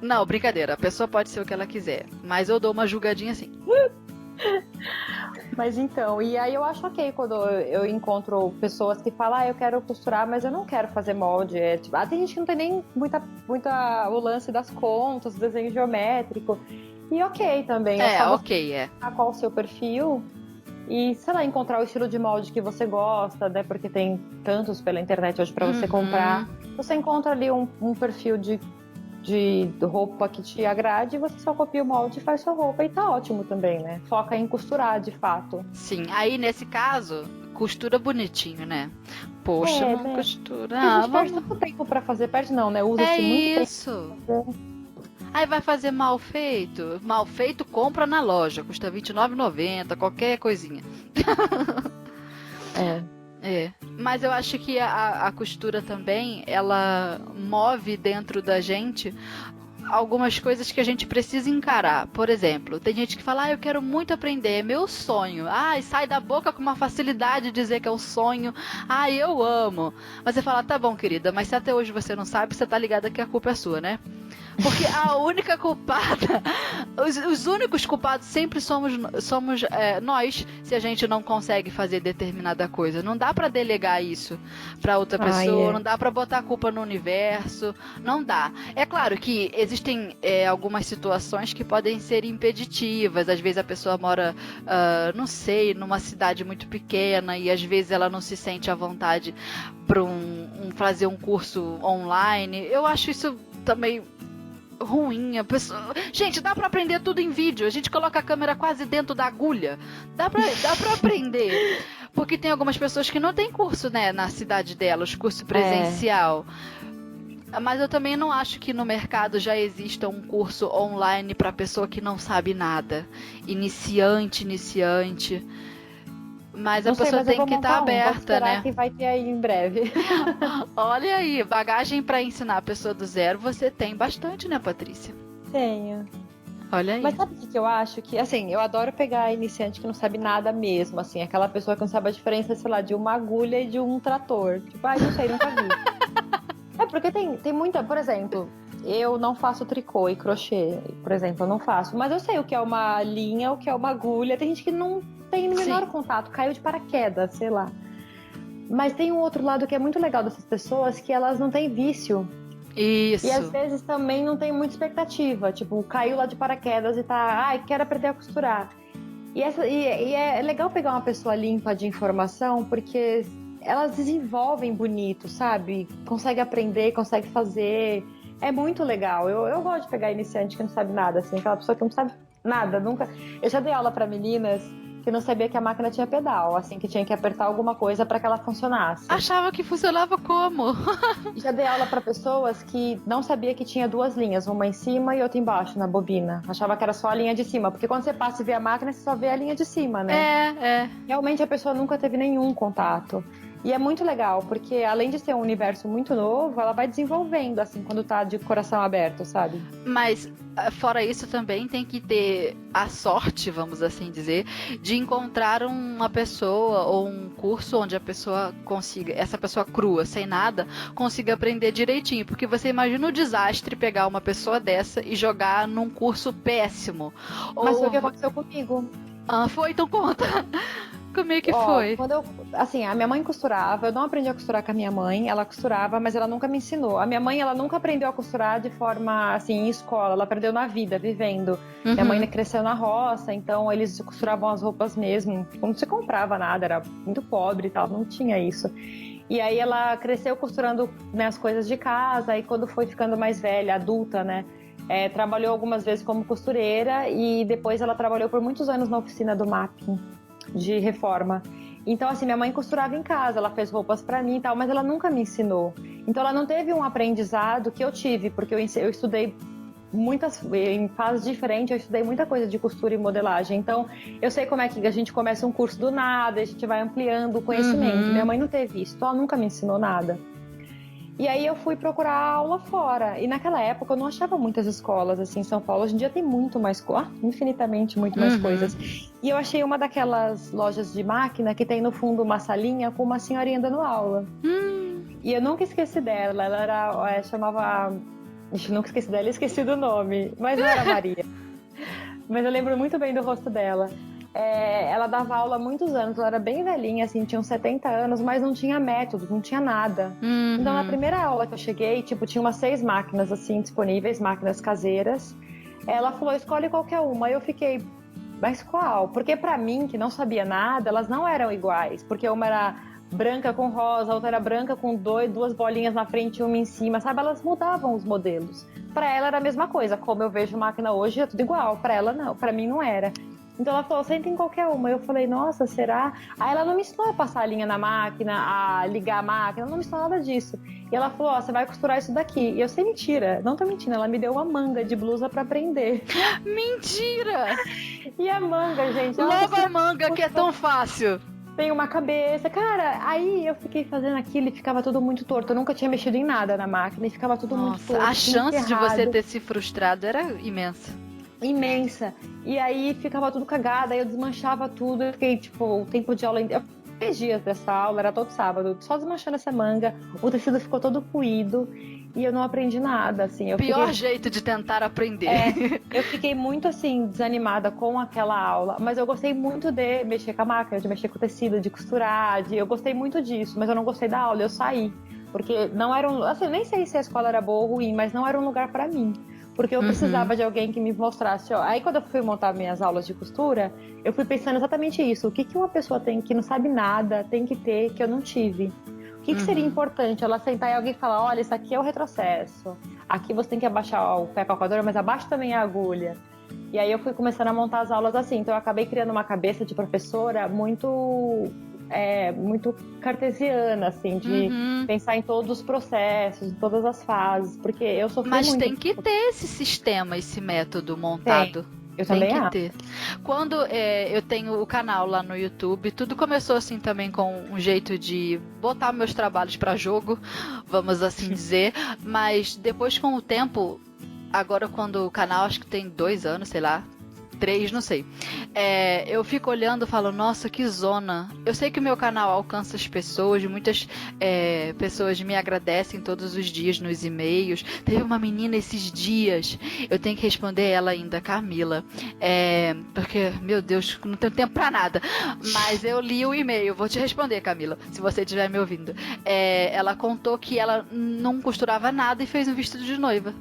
S2: Não, brincadeira. A pessoa pode ser o que ela quiser, mas eu dou uma julgadinha assim.
S3: Mas então, e aí eu acho ok quando eu encontro pessoas que falam, eu quero costurar, mas eu não quero fazer molde. Tem gente que não tem nem muita o lance das contas, desenho geométrico. E ok também. Qual o seu perfil e, sei lá, encontrar o estilo de molde que você gosta, né? Porque tem tantos pela internet hoje pra você comprar. Você encontra ali um perfil de roupa que te agrade e você só copia o molde e faz sua roupa e tá ótimo também, né? Foca em costurar, de fato.
S2: Sim, aí nesse caso, costura bonitinho, né? Poxa,
S3: né?
S2: Costura.
S3: A gente perde tanto tempo pra fazer, perde não, né? Usa-se muito
S2: isso. Tempo. Aí vai fazer mal feito. Mal feito, compra na loja. Custa R$29,90, qualquer coisinha. Mas eu acho que a costura também, ela move dentro da gente algumas coisas que a gente precisa encarar. Por exemplo, tem gente que fala, eu quero muito aprender, é meu sonho. E sai da boca com uma facilidade de dizer que é o sonho. Eu amo. Mas você fala, tá bom, querida, mas se até hoje você não sabe, você tá ligada que a culpa é sua, né? Porque a única culpada, os únicos culpados sempre somos nós, se a gente não consegue fazer determinada coisa. Não dá pra delegar isso pra outra pessoa, não dá pra botar a culpa no universo, não dá. É claro que existem algumas situações que podem ser impeditivas. Às vezes a pessoa mora, não sei, numa cidade muito pequena e às vezes ela não se sente à vontade para fazer um curso online. Eu acho isso também ruim. Gente, dá pra aprender tudo em vídeo. A gente coloca a câmera quase dentro da agulha. Dá pra aprender. Porque tem algumas pessoas que não têm curso, né, na cidade delas, curso presencial. Mas eu também não acho que no mercado já exista um curso online pra pessoa que não sabe nada. Iniciante. Mas a pessoa tem que estar aberta, né?
S3: Que vai ter aí em breve.
S2: Olha aí, bagagem para ensinar a pessoa do zero, você tem bastante, né, Patrícia?
S3: Tenho.
S2: Olha aí.
S3: Mas sabe o que eu acho? Que, assim, eu adoro pegar iniciante que não sabe nada mesmo, assim, aquela pessoa que não sabe a diferença, sei lá, de uma agulha e de um trator. Tipo, não sei, nunca vi. Porque tem muita, por exemplo, eu não faço tricô e crochê, por exemplo, eu não faço. Mas eu sei o que é uma linha, o que é uma agulha. Tem gente que não tem o menor contato, caiu de paraquedas, sei lá. Mas tem um outro lado que é muito legal dessas pessoas, que elas não têm vício.
S2: Isso.
S3: E às vezes também não tem muita expectativa. Tipo, caiu lá de paraquedas e tá, quero aprender a costurar. E é legal pegar uma pessoa limpa de informação, porque elas desenvolvem bonito, sabe? Consegue aprender, consegue fazer. É muito legal. Eu gosto de pegar iniciante que não sabe nada, assim, aquela pessoa que não sabe nada, nunca. Eu já dei aula para meninas que não sabia que a máquina tinha pedal, assim, que tinha que apertar alguma coisa para que ela funcionasse.
S2: Achava que funcionava como?
S3: Já dei aula para pessoas que não sabia que tinha duas linhas, uma em cima e outra embaixo na bobina. Achava que era só a linha de cima, porque quando você passa e vê a máquina, você só vê a linha de cima, né? Realmente a pessoa nunca teve nenhum contato. E é muito legal, porque além de ser um universo muito novo, ela vai desenvolvendo, assim, quando tá de coração aberto, sabe?
S2: Mas, fora isso, também tem que ter a sorte, vamos assim dizer, de encontrar uma pessoa ou um curso onde a pessoa consiga, essa pessoa crua, sem nada, consiga aprender direitinho. Porque você imagina o desastre pegar uma pessoa dessa e jogar num curso péssimo.
S3: Mas foi o que aconteceu comigo.
S2: Foi? Então conta. Como é que foi?
S3: Assim, a minha mãe costurava, eu não aprendi a costurar com a minha mãe, ela costurava, mas ela nunca me ensinou. A minha mãe, ela nunca aprendeu a costurar de forma, assim, em escola, ela aprendeu na vida, vivendo. Minha mãe cresceu na roça, então eles costuravam as roupas mesmo, não se comprava nada, era muito pobre e tal, não tinha isso. E aí ela cresceu costurando, né, as coisas de casa, e quando foi ficando mais velha, adulta, né, trabalhou algumas vezes como costureira e depois ela trabalhou por muitos anos na oficina do MAP de reforma. Então, assim, minha mãe costurava em casa, ela fez roupas pra mim e tal, mas ela nunca me ensinou. Então, ela não teve um aprendizado que eu tive, porque eu estudei em fases diferentes, eu estudei muita coisa de costura e modelagem. Então, eu sei como é que a gente começa um curso do nada, a gente vai ampliando o conhecimento. Minha mãe não teve isso, então ela nunca me ensinou nada. E aí eu fui procurar aula fora. E naquela época eu não achava muitas escolas assim em São Paulo. Hoje em dia tem muito mais infinitamente muito mais coisas. E eu achei uma daquelas lojas de máquina que tem no fundo uma salinha com uma senhorinha dando aula. E eu nunca esqueci dela. Ela era, chamava... nunca esqueci dela, esqueci do nome. Mas não era Maria. Mas eu lembro muito bem do rosto dela. Ela dava aula há muitos anos, ela era bem velhinha, assim, tinha uns 70 anos, mas não tinha método, não tinha nada. Então, na primeira aula que eu cheguei, tipo, tinha umas 6 máquinas, assim, disponíveis, máquinas caseiras. Ela falou, escolhe qualquer uma. Aí eu fiquei, mas qual? Porque pra mim, que não sabia nada, elas não eram iguais, porque uma era branca com rosa, a outra era branca com duas bolinhas na frente e uma em cima, sabe? Elas mudavam os modelos. Pra ela era a mesma coisa, como eu vejo máquina hoje, é tudo igual. Pra ela, não, pra mim não era. Então ela falou, senta em qualquer uma. Eu falei, nossa, será? Aí ela não me ensinou a passar a linha na máquina, a ligar a máquina, não me ensinou nada disso. E ela falou, você vai costurar isso daqui. E eu sei, mentira, não tô mentindo, ela me deu uma manga de blusa pra aprender.
S2: Mentira!
S3: E a manga, gente...
S2: Logo a manga, que é tão fácil.
S3: Tem uma cabeça. Cara, aí eu fiquei fazendo aquilo e ficava tudo muito torto. Eu nunca tinha mexido em nada na máquina e ficava tudo muito torto.
S2: A chance de você ter se frustrado era imensa.
S3: Imensa. E aí ficava tudo cagada, aí eu desmanchava tudo, eu fiquei, tipo, o tempo de aula... 3 dias dessa aula, era todo sábado, só desmanchando essa manga, o tecido ficou todo puído e eu não aprendi nada, assim.
S2: Pior jeito de tentar aprender.
S3: Eu fiquei muito, assim, desanimada com aquela aula, mas eu gostei muito de mexer com a máquina, de mexer com o tecido, de costurar, eu gostei muito disso, mas eu não gostei da aula, eu saí. Porque não era assim, nem sei se a escola era boa ou ruim, mas não era um lugar pra mim. Porque eu precisava de alguém que me mostrasse, ó. Aí quando eu fui montar minhas aulas de costura, eu fui pensando exatamente isso. O que uma pessoa tem que não sabe nada, tem que ter, que eu não tive? O que seria importante? Ela sentar e alguém falar, olha, isso aqui é o retrocesso. Aqui você tem que abaixar o pé calcadora, mas abaixo também a agulha. E aí eu fui começando a montar as aulas assim. Então eu acabei criando uma cabeça de professora muito cartesiana, assim, de pensar em todos os processos, em todas as fases, porque eu sofri muito.
S2: Mas tem que ter esse sistema, esse método montado.
S3: Tem. Eu também
S2: tem que ter. Quando eu tenho o canal lá no YouTube, tudo começou assim também com um jeito de botar meus trabalhos para jogo, vamos assim dizer, mas depois com o tempo, agora quando o canal acho que tem 2 anos, sei lá, 3, não sei. Eu fico olhando e falo, nossa, que zona. Eu sei que o meu canal alcança as pessoas, muitas pessoas me agradecem todos os dias nos e-mails. Teve uma menina esses dias, eu tenho que responder ela ainda, Camila. Porque, meu Deus, não tenho tempo pra nada. Mas eu li o e-mail, vou te responder, Camila, se você estiver me ouvindo. Ela contou que ela não costurava nada e fez um vestido de noiva.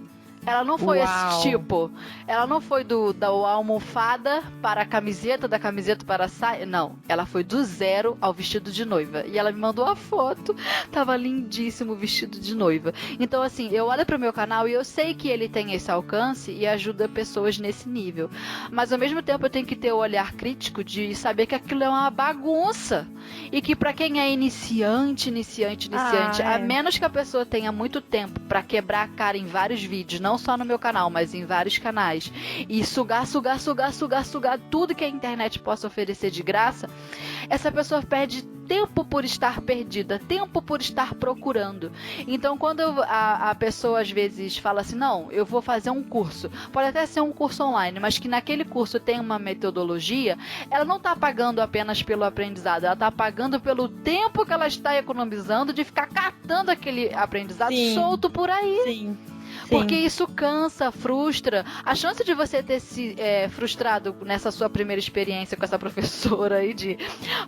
S2: Ela não foi esse tipo. Ela não foi da almofada para a camiseta, da camiseta para a saia. Não, ela foi do zero ao vestido de noiva. E ela me mandou a foto. Tava lindíssimo o vestido de noiva. Então, assim, eu olho pro meu canal e eu sei que ele tem esse alcance e ajuda pessoas nesse nível. Mas, ao mesmo tempo, eu tenho que ter o olhar crítico de saber que aquilo é uma bagunça. E que pra quem é iniciante, a menos que a pessoa tenha muito tempo pra quebrar a cara em vários vídeos, não só no meu canal, mas em vários canais, e sugar tudo que a internet possa oferecer de graça, essa pessoa perde tempo por estar perdida, tempo por estar procurando. Então, quando a pessoa às vezes fala assim, não, eu vou fazer um curso, pode até ser um curso online, mas que naquele curso tem uma metodologia, ela não está pagando apenas pelo aprendizado, ela está pagando pelo tempo que ela está economizando de ficar catando aquele aprendizado solto por aí.
S3: Sim.
S2: Porque isso cansa, frustra. A chance de você ter se frustrado nessa sua primeira experiência com essa professora aí de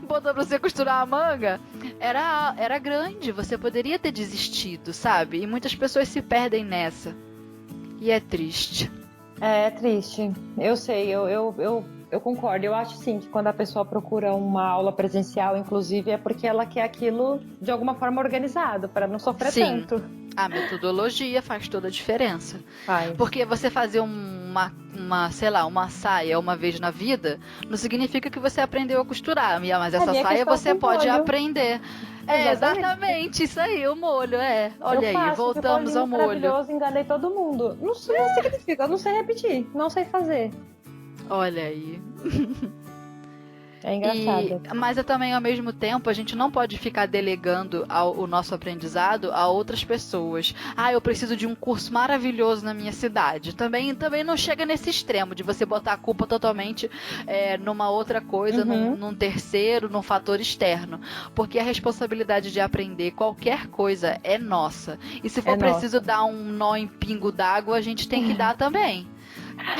S2: botar pra você costurar a manga era grande. Você poderia ter desistido, sabe? E muitas pessoas se perdem nessa. E é triste.
S3: É triste. Eu sei, eu concordo. Eu acho sim que quando a pessoa procura uma aula presencial, inclusive, é porque ela quer aquilo de alguma forma organizado, para não sofrer tanto.
S2: A metodologia faz toda a diferença. Porque você fazer uma saia uma vez na vida, não significa que você aprendeu a costurar. Mas essa saia você pode aprender. Exatamente, isso aí, o molho, Olha aí, voltamos ao molho.
S3: Maravilhoso, enganei todo mundo. Não significa, eu não sei repetir, não sei fazer.
S2: Olha aí.
S3: É engraçado.
S2: Mas também, ao mesmo tempo, a gente não pode ficar delegando o nosso aprendizado a outras pessoas. Eu preciso de um curso maravilhoso na minha cidade. Também não chega nesse extremo de você botar a culpa totalmente numa outra coisa, num terceiro, num fator externo. Porque a responsabilidade de aprender qualquer coisa é nossa. E se for preciso dar um nó em pingo d'água, a gente tem que dar também.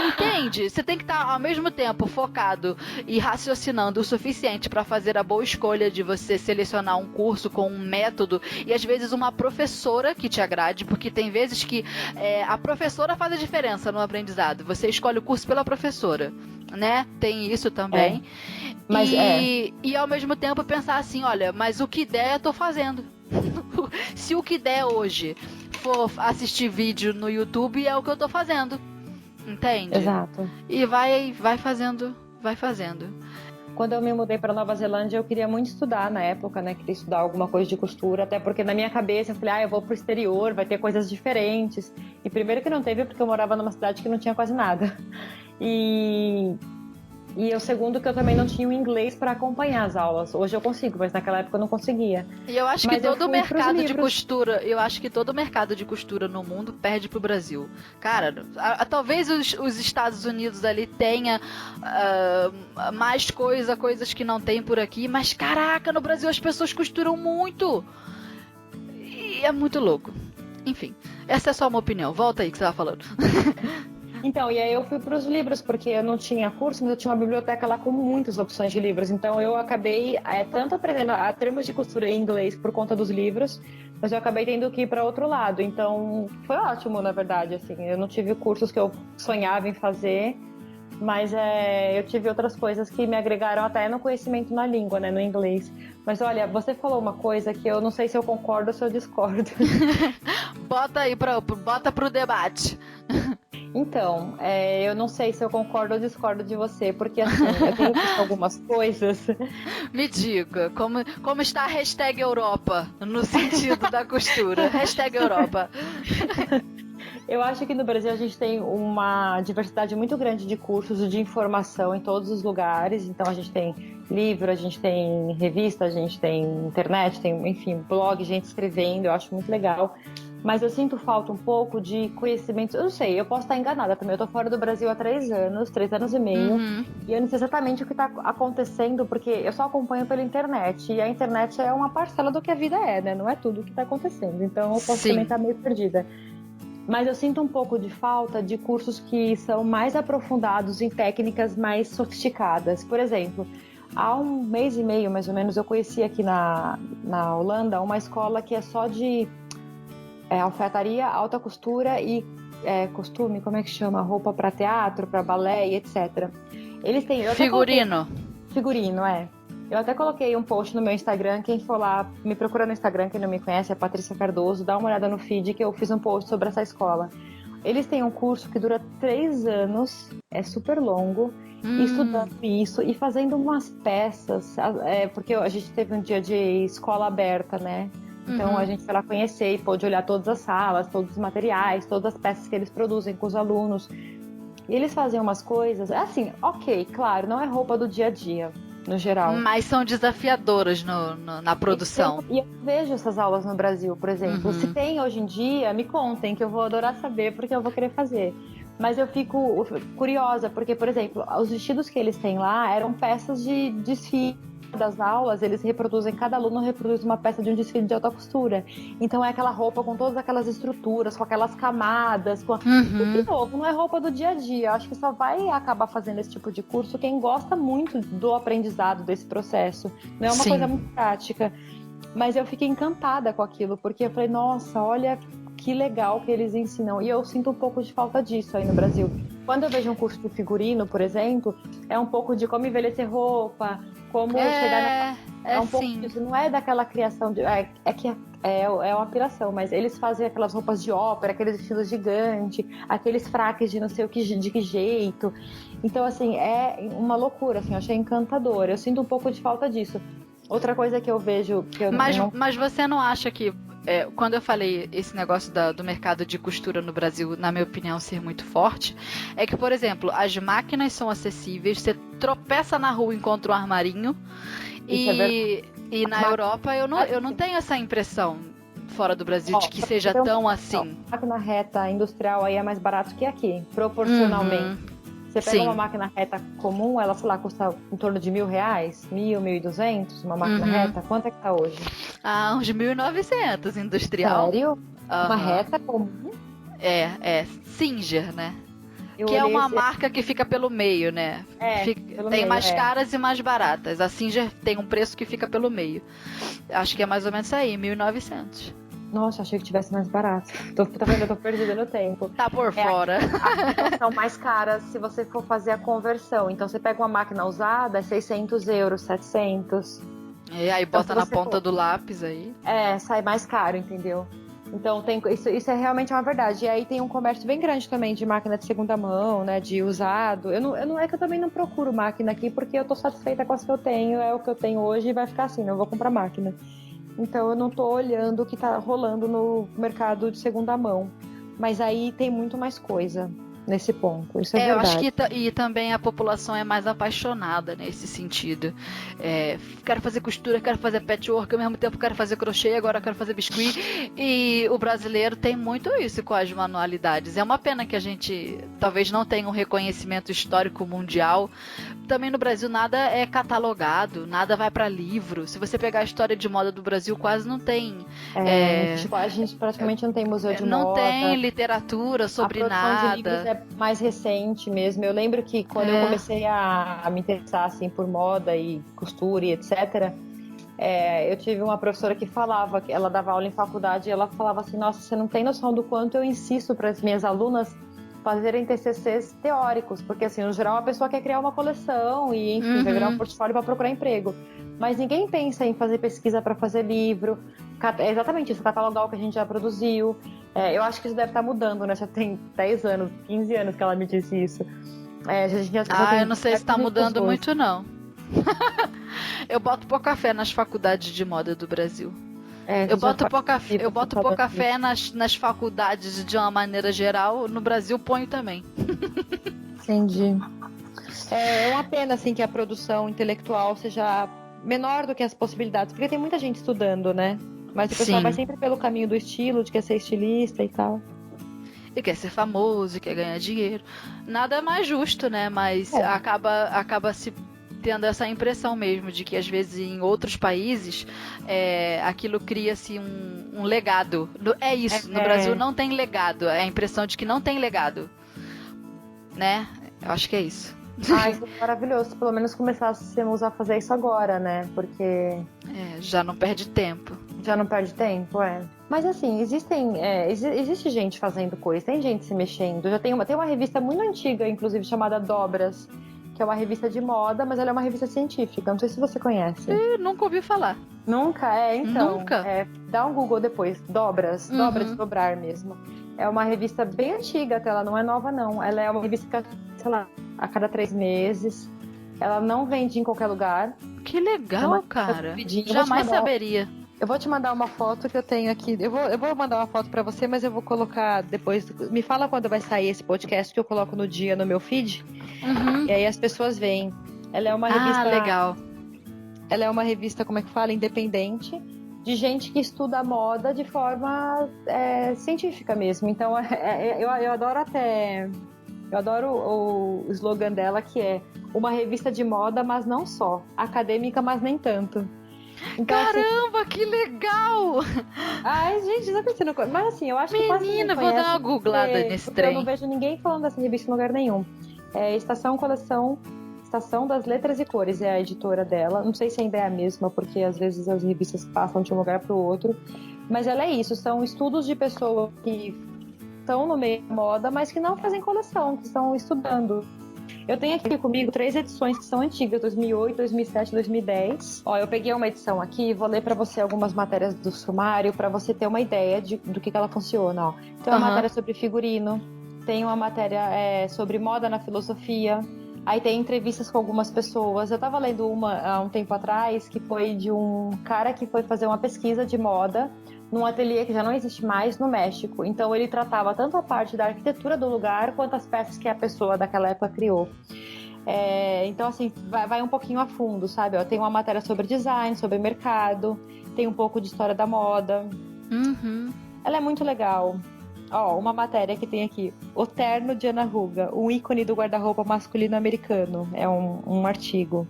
S2: Entende? Você tem que estar ao mesmo tempo focado e raciocinando o suficiente para fazer a boa escolha de você selecionar um curso com um método e às vezes uma professora que te agrade, porque tem vezes que a professora faz a diferença no aprendizado. Você escolhe o curso pela professora, né? Tem isso também.
S3: Mas
S2: e ao mesmo tempo pensar assim, olha, mas o que der eu tô fazendo. Se o que der hoje for assistir vídeo no YouTube, é o que eu tô fazendo. Entende?
S3: Exato.
S2: E vai fazendo.
S3: Quando eu me mudei para Nova Zelândia, eu queria muito estudar na época, né? Queria estudar alguma coisa de costura, até porque na minha cabeça eu falei, eu vou pro exterior, vai ter coisas diferentes. E primeiro que não teve, porque eu morava numa cidade que não tinha quase nada. E E o segundo, que eu também não tinha o inglês para acompanhar as aulas. Hoje eu consigo, mas naquela época eu não conseguia.
S2: E eu acho que
S3: Mas eu
S2: todo o
S3: fui pros
S2: mercado de
S3: livros.
S2: costura, eu acho que todo o mercado de costura no mundo perde pro Brasil. Cara, talvez os Estados Unidos ali tenha mais coisas que não tem por aqui, mas caraca, no Brasil as pessoas costuram muito. E é muito louco. Enfim, essa é só uma opinião. Volta aí que você tava falando.
S3: Então, e aí eu fui para os livros, porque eu não tinha curso, mas eu tinha uma biblioteca lá com muitas opções de livros. Então eu acabei tanto aprendendo a termos de costura em inglês por conta dos livros, mas eu acabei tendo que ir para outro lado. Então foi ótimo, na verdade, assim. Eu não tive cursos que eu sonhava em fazer, mas eu tive outras coisas que me agregaram até no conhecimento na língua, né, no inglês. Mas olha, você falou uma coisa que eu não sei se eu concordo ou se eu discordo.
S2: Bota pro debate.
S3: Então, eu não sei se eu concordo ou discordo de você, porque assim, eu tenho visto algumas coisas.
S2: Me diga, como está a hashtag Europa no sentido da costura? Hashtag Europa.
S3: Eu acho que no Brasil a gente tem uma diversidade muito grande de cursos e de informação em todos os lugares. Então a gente tem livro, a gente tem revista, a gente tem internet, tem, enfim, blog, gente escrevendo, eu acho muito legal. Mas eu sinto falta um pouco de conhecimento. Eu não sei, eu posso estar enganada também. Eu tô fora do Brasil há 3 anos e meio.
S2: Uhum.
S3: E eu não sei exatamente o que está acontecendo, porque eu só acompanho pela internet. E a internet é uma parcela do que a vida é, né? Não é tudo o que está acontecendo. Então eu posso também estar meio perdida. Mas eu sinto um pouco de falta de cursos que são mais aprofundados em técnicas mais sofisticadas. Por exemplo, há 1 mês e meio, mais ou menos, eu conheci aqui na Holanda uma escola que é só de alfaiataria, alta costura e costume, como é que chama? Roupa para teatro, para balé e etc. Eles têm...
S2: Figurino.
S3: Figurino, Eu até coloquei um post no meu Instagram, quem for lá, me procura no Instagram, quem não me conhece, é Patrícia Cardoso, dá uma olhada no feed que eu fiz um post sobre essa escola. Eles têm um curso que dura 3 anos, é super longo, estudando isso e fazendo umas peças, porque a gente teve um dia de escola aberta, né? Então a gente foi lá conhecer e pôde olhar todas as salas, todos os materiais, todas as peças que eles produzem com os alunos. E eles fazem umas coisas, assim, ok, claro, não é roupa do dia a dia, no geral.
S2: Mas são desafiadoras na produção.
S3: E eu vejo essas aulas no Brasil, por exemplo. Se tem hoje em dia, me contem, que eu vou adorar saber, porque eu vou querer fazer. Mas eu fico curiosa, porque, por exemplo, os vestidos que eles têm lá eram peças de desfile das aulas, eles reproduzem, cada aluno reproduz uma peça de um desfile de alta costura. Então é aquela roupa com todas aquelas estruturas, com aquelas camadas. E, de novo, não é roupa do dia a dia. Eu acho que só vai acabar fazendo esse tipo de curso quem gosta muito do aprendizado desse processo. Não é uma coisa muito prática. Mas eu fiquei encantada com aquilo, porque eu falei, nossa, olha que legal que eles ensinam. E eu sinto um pouco de falta disso aí no Brasil. Quando eu vejo um curso de figurino, por exemplo, é um pouco de como envelhecer roupa, como chegar na... um pouco disso. Não é daquela criação de... É uma piração, mas eles fazem aquelas roupas de ópera, aqueles estilos gigantes, aqueles fraques de não sei de que jeito. Então, assim, é uma loucura, assim, eu achei encantador. Eu sinto um pouco de falta disso. Outra coisa que eu vejo...
S2: Mas você não acha que... quando eu falei esse negócio do mercado de costura no Brasil, na minha opinião, ser muito forte, é que, por exemplo, as máquinas são acessíveis, você tropeça na rua e encontra um armarinho, e na Europa eu não tenho essa impressão, fora do Brasil, de que seja tão assim.
S3: A máquina reta industrial aí é mais barato que aqui, proporcionalmente. Você pega uma máquina reta comum, ela, sei lá, custa em torno de R$1.000, 1.200, uma máquina reta. Quanto é que tá hoje?
S2: Uns 1.900, industrial.
S3: Sério? Uma reta comum?
S2: Singer, né? Que é uma marca que fica pelo meio, né? Tem mais caras e mais baratas. A Singer tem um preço que fica pelo meio. Acho que é mais ou menos isso aí, 1.900.
S3: Nossa, achei que tivesse mais barato. Tá vendo? Eu tô perdida no tempo.
S2: Tá por fora.
S3: As são mais caras se você for fazer a conversão. Então você pega uma máquina usada, é €600, 700.
S2: E aí bota na ponta do lápis aí.
S3: Sai mais caro, entendeu? Então isso é realmente uma verdade. E aí tem um comércio bem grande também de máquina de segunda mão, né? De usado. É que eu também não procuro máquina aqui, porque eu tô satisfeita com as que eu tenho. É o que eu tenho hoje e vai ficar assim, não vou comprar máquina. Então eu não tô olhando o que tá rolando no mercado de segunda mão. Mas aí tem muito mais coisa. nesse ponto. Isso é
S2: Eu
S3: verdade.
S2: acho que e também a população é mais apaixonada nesse sentido. Quero fazer costura, quero fazer patchwork, ao mesmo tempo quero fazer crochê, agora quero fazer biscuit. E o brasileiro tem muito isso com as manualidades. É uma pena que a gente talvez não tenha um reconhecimento histórico mundial. Também no Brasil nada é catalogado, nada vai para livro. Se você pegar a história de moda do Brasil, quase não tem.
S3: A gente praticamente não tem museu de
S2: Não
S3: moda.
S2: tem literatura sobre
S3: a produção
S2: nada.
S3: de livros é mais recente mesmo. Eu lembro que quando eu comecei a me interessar assim, por moda e costura e etc., eu tive uma professora que falava, que ela dava aula em faculdade, e ela falava assim: nossa, você não tem noção do quanto eu insisto para as minhas alunas fazerem TCCs teóricos, porque assim, no geral a pessoa quer criar uma coleção e enfim, vai virar um portfólio para procurar emprego, mas ninguém pensa em fazer pesquisa para fazer livro. É exatamente isso, catalogar o que a gente já produziu. Eu acho que isso deve estar mudando, né? Já tem 10 anos, 15 anos que ela me disse isso.
S2: Eu não sei se está mudando muito, não. Eu boto pouca fé nas faculdades de moda do Brasil. Eu boto pouca fé nas faculdades de uma maneira geral. No Brasil, ponho também.
S3: Entendi. É uma pena, assim, que a produção intelectual seja menor do que as possibilidades, porque tem muita gente estudando, né? Mas o pessoal vai sempre pelo caminho do estilo, de quer ser estilista e tal.
S2: E quer ser famoso, quer ganhar dinheiro. Nada mais justo, né? Mas acaba se tendo essa impressão mesmo de que às vezes em outros países aquilo cria-se um legado. É isso, no Brasil não tem legado. É a impressão de que não tem legado, né? Eu acho que é isso.
S3: Isso é maravilhoso. Pelo menos começássemos a fazer isso agora, né? Porque
S2: já não perde tempo.
S3: Já não perde tempo, Mas assim, existe gente fazendo coisa, tem gente se mexendo. Já tem uma revista muito antiga, inclusive, chamada Dobras, que é uma revista de moda, mas ela é uma revista científica. Não sei se você conhece.
S2: Nunca ouvi falar.
S3: Nunca? Então.
S2: Nunca?
S3: Dá um Google depois. Dobras. Dobra de dobrar mesmo. É uma revista bem antiga até, ela não é nova, não. Ela é uma revista que, sei lá, a cada 3 meses. Ela não vende em qualquer lugar.
S2: Que legal, cara. Jamais saberia.
S3: Eu vou te mandar uma foto que eu tenho aqui. Eu vou mandar uma foto pra você, mas eu vou colocar depois. Me fala quando vai sair esse podcast que eu coloco no dia no meu feed. E aí as pessoas veem. Ela é uma revista.
S2: Legal.
S3: Ela é uma revista, como é que fala? Independente, de gente que estuda moda de forma científica mesmo. Então, eu adoro até. Eu adoro o slogan dela, que é uma revista de moda, mas não só. Acadêmica, mas nem tanto. Então,
S2: caramba, assim, que legal!
S3: Ai, gente, não pensando. Mas assim, eu acho que quase ninguém
S2: vou dar uma googlada nesse trem.
S3: Eu não vejo ninguém falando dessa revista em lugar nenhum. Estação das Letras e Cores é a editora dela. Não sei se ainda é a mesma, porque às vezes as revistas passam de um lugar para o outro. Mas ela é isso, são estudos de pessoas que estão no meio da moda, mas que não fazem coleção, que estão estudando. Eu tenho aqui comigo 3 edições que são antigas, 2008, 2007, 2010. Eu peguei uma edição aqui e vou ler para você algumas matérias do sumário para você ter uma ideia do que ela funciona. Tem uma matéria sobre figurino, tem uma matéria sobre moda na filosofia, aí tem entrevistas com algumas pessoas. Eu estava lendo uma há um tempo atrás, que foi de um cara que foi fazer uma pesquisa de moda num ateliê que já não existe mais no México. Então ele tratava tanto a parte da arquitetura do lugar quanto as peças que a pessoa daquela época criou. Então assim, vai um pouquinho a fundo, sabe? Tem uma matéria sobre design, sobre mercado, tem um pouco de história da moda. Ela é muito legal. Uma matéria que tem aqui: O Terno de Ana Ruga, um ícone do guarda-roupa masculino americano. É um artigo.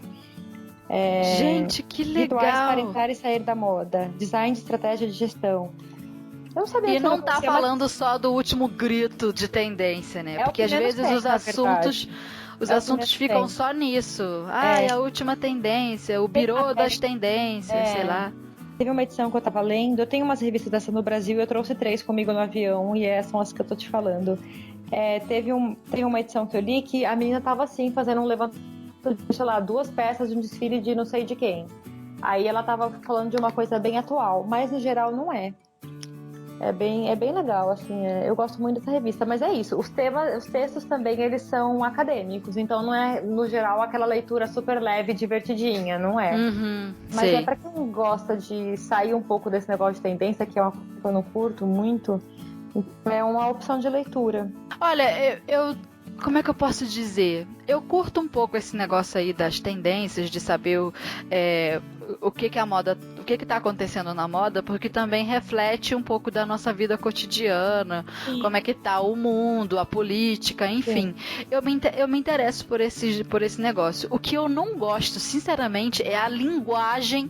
S2: Gente, que legal!
S3: Rituais para entrar e sair da moda. Design de estratégia de gestão. Eu não sabia.
S2: E não tá falando só do último grito de tendência, né? Porque às vezes os assuntos ficam só nisso. A última tendência, o birô das tendências, sei lá.
S3: Teve uma edição que eu tava lendo. Eu tenho umas revistas dessa no Brasil. Eu trouxe 3 comigo no avião. E são as que eu tô te falando. Teve uma edição que eu li que a menina tava assim, fazendo um levantamento, sei lá, 2 peças de um desfile de não sei de quem. Aí ela tava falando de uma coisa bem atual, mas no geral não é. É bem legal, assim, eu gosto muito dessa revista, mas é isso, os textos também, eles são acadêmicos, então não é, no geral, aquela leitura super leve, divertidinha, não é. Mas é pra quem gosta de sair um pouco desse negócio de tendência, que é uma coisa que eu não curto muito, É uma opção de leitura.
S2: Olha, eu como é que eu posso dizer? Eu curto um pouco esse negócio aí das tendências, de saber o que a moda, o que está acontecendo na moda, porque também reflete um pouco da nossa vida cotidiana, como é que tá o mundo, a política, enfim. Eu me interesso por esse negócio. O que eu não gosto, sinceramente, é a linguagem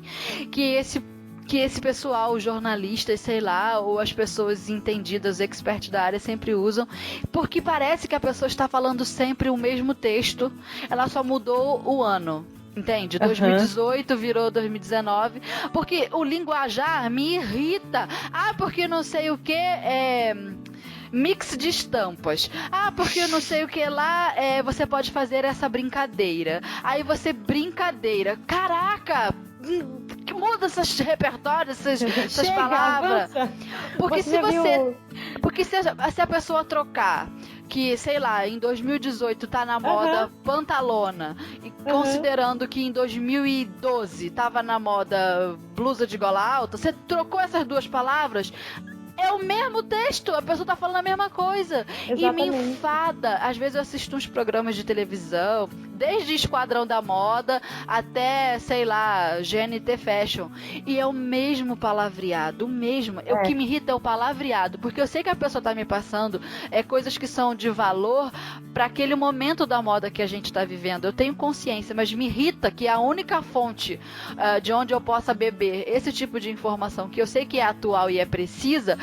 S2: que esse pessoal, os jornalistas, sei lá, ou as pessoas entendidas, experts da área sempre usam, porque parece que a pessoa está falando sempre o mesmo texto, ela só mudou o ano. Entende? 2018 virou 2019, porque o linguajar me irrita. Porque não sei o que mix de estampas. Porque não sei o que lá, você pode fazer essa brincadeira. Aí você brincadeira. Caraca! Que muda esses repertórios, essas palavras. Avança. Porque se a pessoa trocar, que, sei lá, em 2018 tá na moda pantalona, e considerando que em 2012 tava na moda blusa de gola alta, você trocou essas duas palavras, é o mesmo texto, a pessoa tá falando a mesma coisa. Exatamente. E me enfada. Às vezes eu assisto uns programas de televisão, desde Esquadrão da Moda até, sei lá, GNT Fashion, e é o mesmo palavreado, o mesmo. O que me irrita é o palavreado, porque eu sei que a pessoa tá me passando coisas que são de valor para aquele momento da moda que a gente tá vivendo. Eu tenho consciência, mas me irrita que a única fonte de onde eu possa beber esse tipo de informação, que eu sei que é atual e é precisa,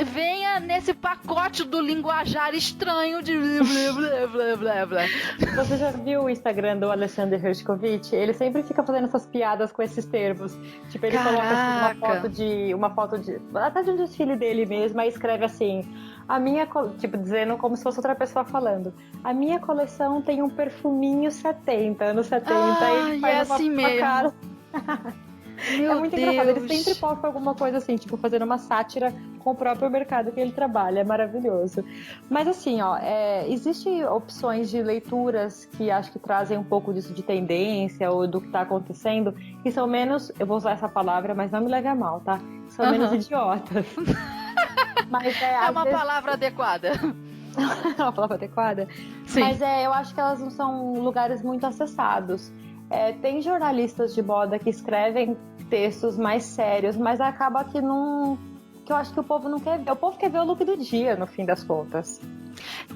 S2: venha nesse pacote do linguajar estranho de blá, blá, blá, blá.
S3: Você já viu o Instagram do Alexander Hershkovich? Ele sempre fica fazendo essas piadas com esses termos. Tipo, ele coloca assim, uma foto de até de um desfile dele mesmo, aí escreve assim: tipo, dizendo como se fosse outra pessoa falando. A minha coleção tem um perfuminho 70, anos 70. E faz
S2: assim mesmo.
S3: Cara.
S2: Meu
S3: é muito
S2: Deus.
S3: engraçado, ele sempre posta alguma coisa assim, tipo, fazendo uma sátira com o próprio mercado que ele trabalha, é maravilhoso. Mas assim, existem opções de leituras que acho que trazem um pouco disso de tendência ou do que tá acontecendo, que são menos, eu vou usar essa palavra, mas não me leve a mal, tá? São menos idiotas.
S2: Mas é uma palavra adequada.
S3: É uma palavra adequada? Sim. Mas eu acho que elas não são lugares muito acessados. Tem jornalistas de moda que escrevem textos mais sérios, mas acaba que não... que eu acho que o povo não quer ver. O povo quer ver o look do dia, no fim das contas.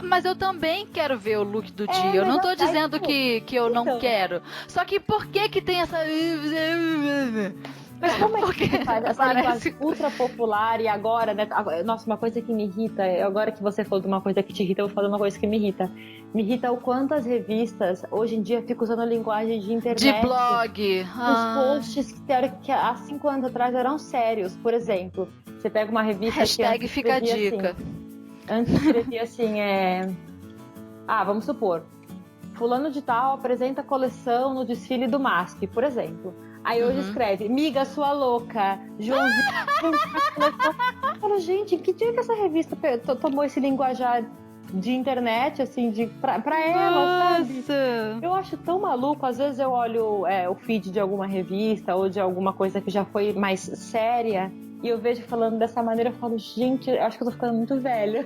S2: Mas eu também quero ver o look do dia. Eu não tô dizendo que eu não quero. Só que por que tem essa...
S3: Mas como é que faz essa linguagem ultra popular e agora, né? Nossa, uma coisa que me irrita, agora que você falou de uma coisa que te irrita, eu vou falar de uma coisa que me irrita. Me irrita o quanto as revistas, hoje em dia, ficam usando a linguagem de internet.
S2: De blog.
S3: Os posts que há 5 anos atrás eram sérios. Por exemplo, você pega uma revista...
S2: Hashtag fica a dica.
S3: Assim, antes escrevia assim, vamos supor, fulano de tal apresenta coleção no desfile do MASP, por exemplo. Aí hoje escreve, miga sua louca, Joãozinho. Eu falo, gente, que dia que essa revista tomou esse linguajar de internet, assim, pra ela, sabe? Eu acho tão maluco, às vezes eu olho o feed de alguma revista ou de alguma coisa que já foi mais séria e eu vejo falando dessa maneira, eu falo, gente, eu acho que eu tô ficando muito velha.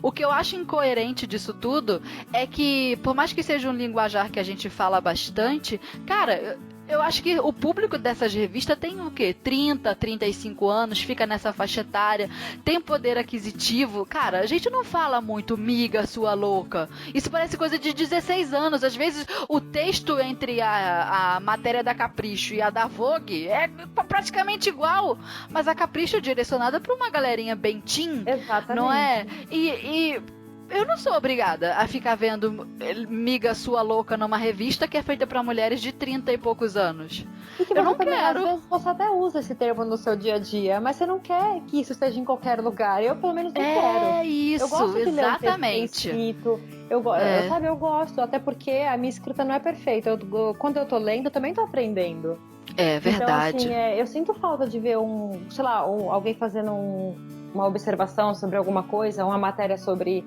S2: O que eu acho incoerente disso tudo é que, por mais que seja um linguajar que a gente fala bastante, cara... Eu acho que o público dessas revistas tem o quê? 30, 35 anos, fica nessa faixa etária, tem poder aquisitivo. Cara, a gente não fala muito miga, sua louca. Isso parece coisa de 16 anos. Às vezes o texto entre a matéria da Capricho e a da Vogue é praticamente igual. Mas a Capricho é direcionada para uma galerinha bem teen, não é? E eu não sou obrigada a ficar vendo miga sua louca numa revista que é feita para mulheres de 30 e poucos anos.
S3: E que eu não quero. Às vezes você até usa esse termo no seu dia a dia, mas você não quer que isso esteja em qualquer lugar. Eu, pelo menos, não quero.
S2: É isso,
S3: eu gosto de
S2: exatamente.
S3: Ler escrito. Eu gosto, até porque a minha escrita não é perfeita. Quando eu tô lendo, eu também tô aprendendo.
S2: É verdade.
S3: Então, assim, eu sinto falta de ver alguém fazendo uma observação sobre alguma coisa, uma matéria sobre...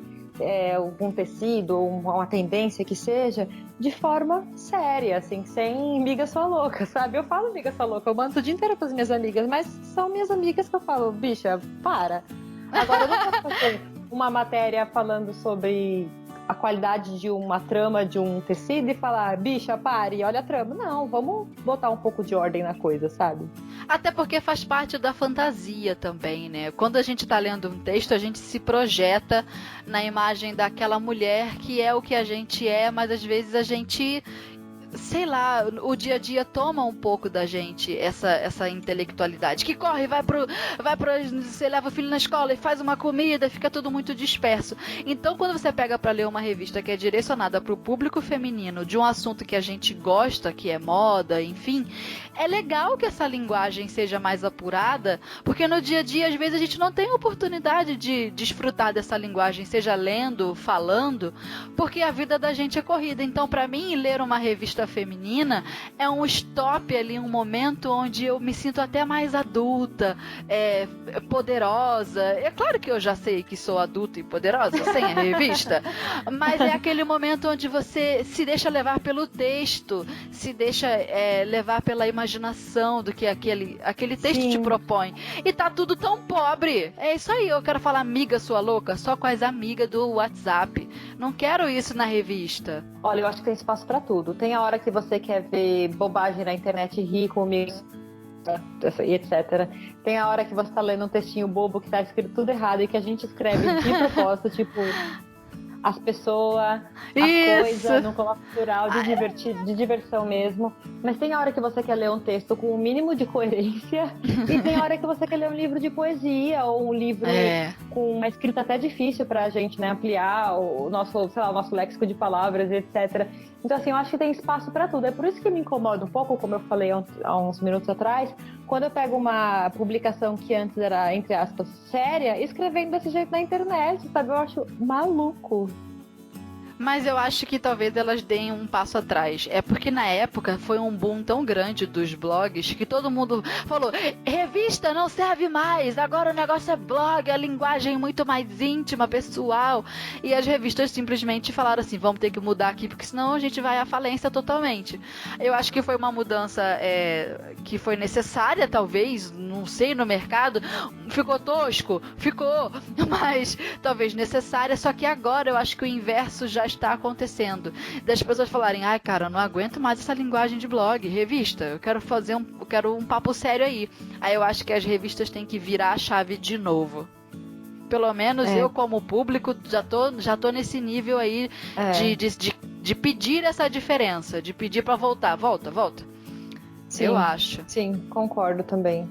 S3: algum tecido ou uma tendência que seja, de forma séria, assim, sem miga sua louca, sabe? Eu falo miga sua louca, eu mando o dia inteiro pras minhas amigas, mas são minhas amigas que eu falo, bicha, para. Agora eu não posso fazer uma matéria falando sobre a qualidade de uma trama de um tecido e falar, bicha, pare, olha a trama. Não, vamos botar um pouco de ordem na coisa, sabe?
S2: Até porque faz parte da fantasia também, né? Quando a gente tá lendo um texto, a gente se projeta na imagem daquela mulher que é o que a gente é, mas às vezes a gente... sei lá, o dia a dia toma um pouco da gente essa intelectualidade que corre, vai pro você leva o filho na escola e faz uma comida, fica tudo muito disperso. Então quando você pega pra ler uma revista que é direcionada pro público feminino de um assunto que a gente gosta, que é moda, enfim, é legal que essa linguagem seja mais apurada, porque no dia a dia às vezes a gente não tem oportunidade de desfrutar dessa linguagem, seja lendo, falando, porque a vida da gente é corrida. Então pra mim ler uma revista feminina é um stop ali, um momento onde eu me sinto até mais adulta, poderosa. É claro que eu já sei que sou adulta e poderosa sem a revista, mas é aquele momento onde você se deixa levar pelo texto, se deixa levar pela imaginação do que aquele texto
S3: Sim.
S2: te propõe. E tá tudo tão pobre. É isso aí, eu quero falar amiga sua louca só com as amigas do WhatsApp. Não quero isso na revista.
S3: Olha, eu acho que tem espaço pra tudo. Tem a hora que você quer ver bobagem na internet, rir comigo, e etc. Tem a hora que você tá lendo um textinho bobo que tá escrito tudo errado e que a gente escreve de propósito, tipo, as pessoas, a coisa, no coloco plural, de diversão mesmo. Mas tem a hora que você quer ler um texto com o mínimo de coerência e tem a hora que você quer ler um livro de poesia ou um livro com uma escrita até difícil pra gente, né, ampliar o nosso, sei lá, o nosso léxico de palavras, etc. Então, assim, eu acho que tem espaço pra tudo. É por isso que me incomoda um pouco, como eu falei há uns minutos atrás, quando eu pego uma publicação que antes era, entre aspas, séria, escrevendo desse jeito na internet, sabe? Eu acho maluco.
S2: Mas eu acho que talvez elas deem um passo atrás. É porque na época foi um boom tão grande dos blogs que todo mundo falou, revista não serve mais, agora o negócio é blog, a linguagem é muito mais íntima, pessoal. E as revistas simplesmente falaram assim, vamos ter que mudar aqui, porque senão a gente vai à falência totalmente. Eu acho que foi uma mudança que foi necessária, talvez, não sei, no mercado. Ficou tosco? Ficou, mas talvez necessária, só que agora eu acho que o inverso já está acontecendo. Das pessoas falarem, ai cara, eu não aguento mais essa linguagem de blog, revista, eu quero um papo sério aí. Aí eu acho que as revistas têm que virar a chave de novo. Pelo menos eu, como público, já tô nesse nível aí de pedir essa diferença, de pedir pra voltar. Volta.
S3: Sim,
S2: eu acho.
S3: Sim, concordo também.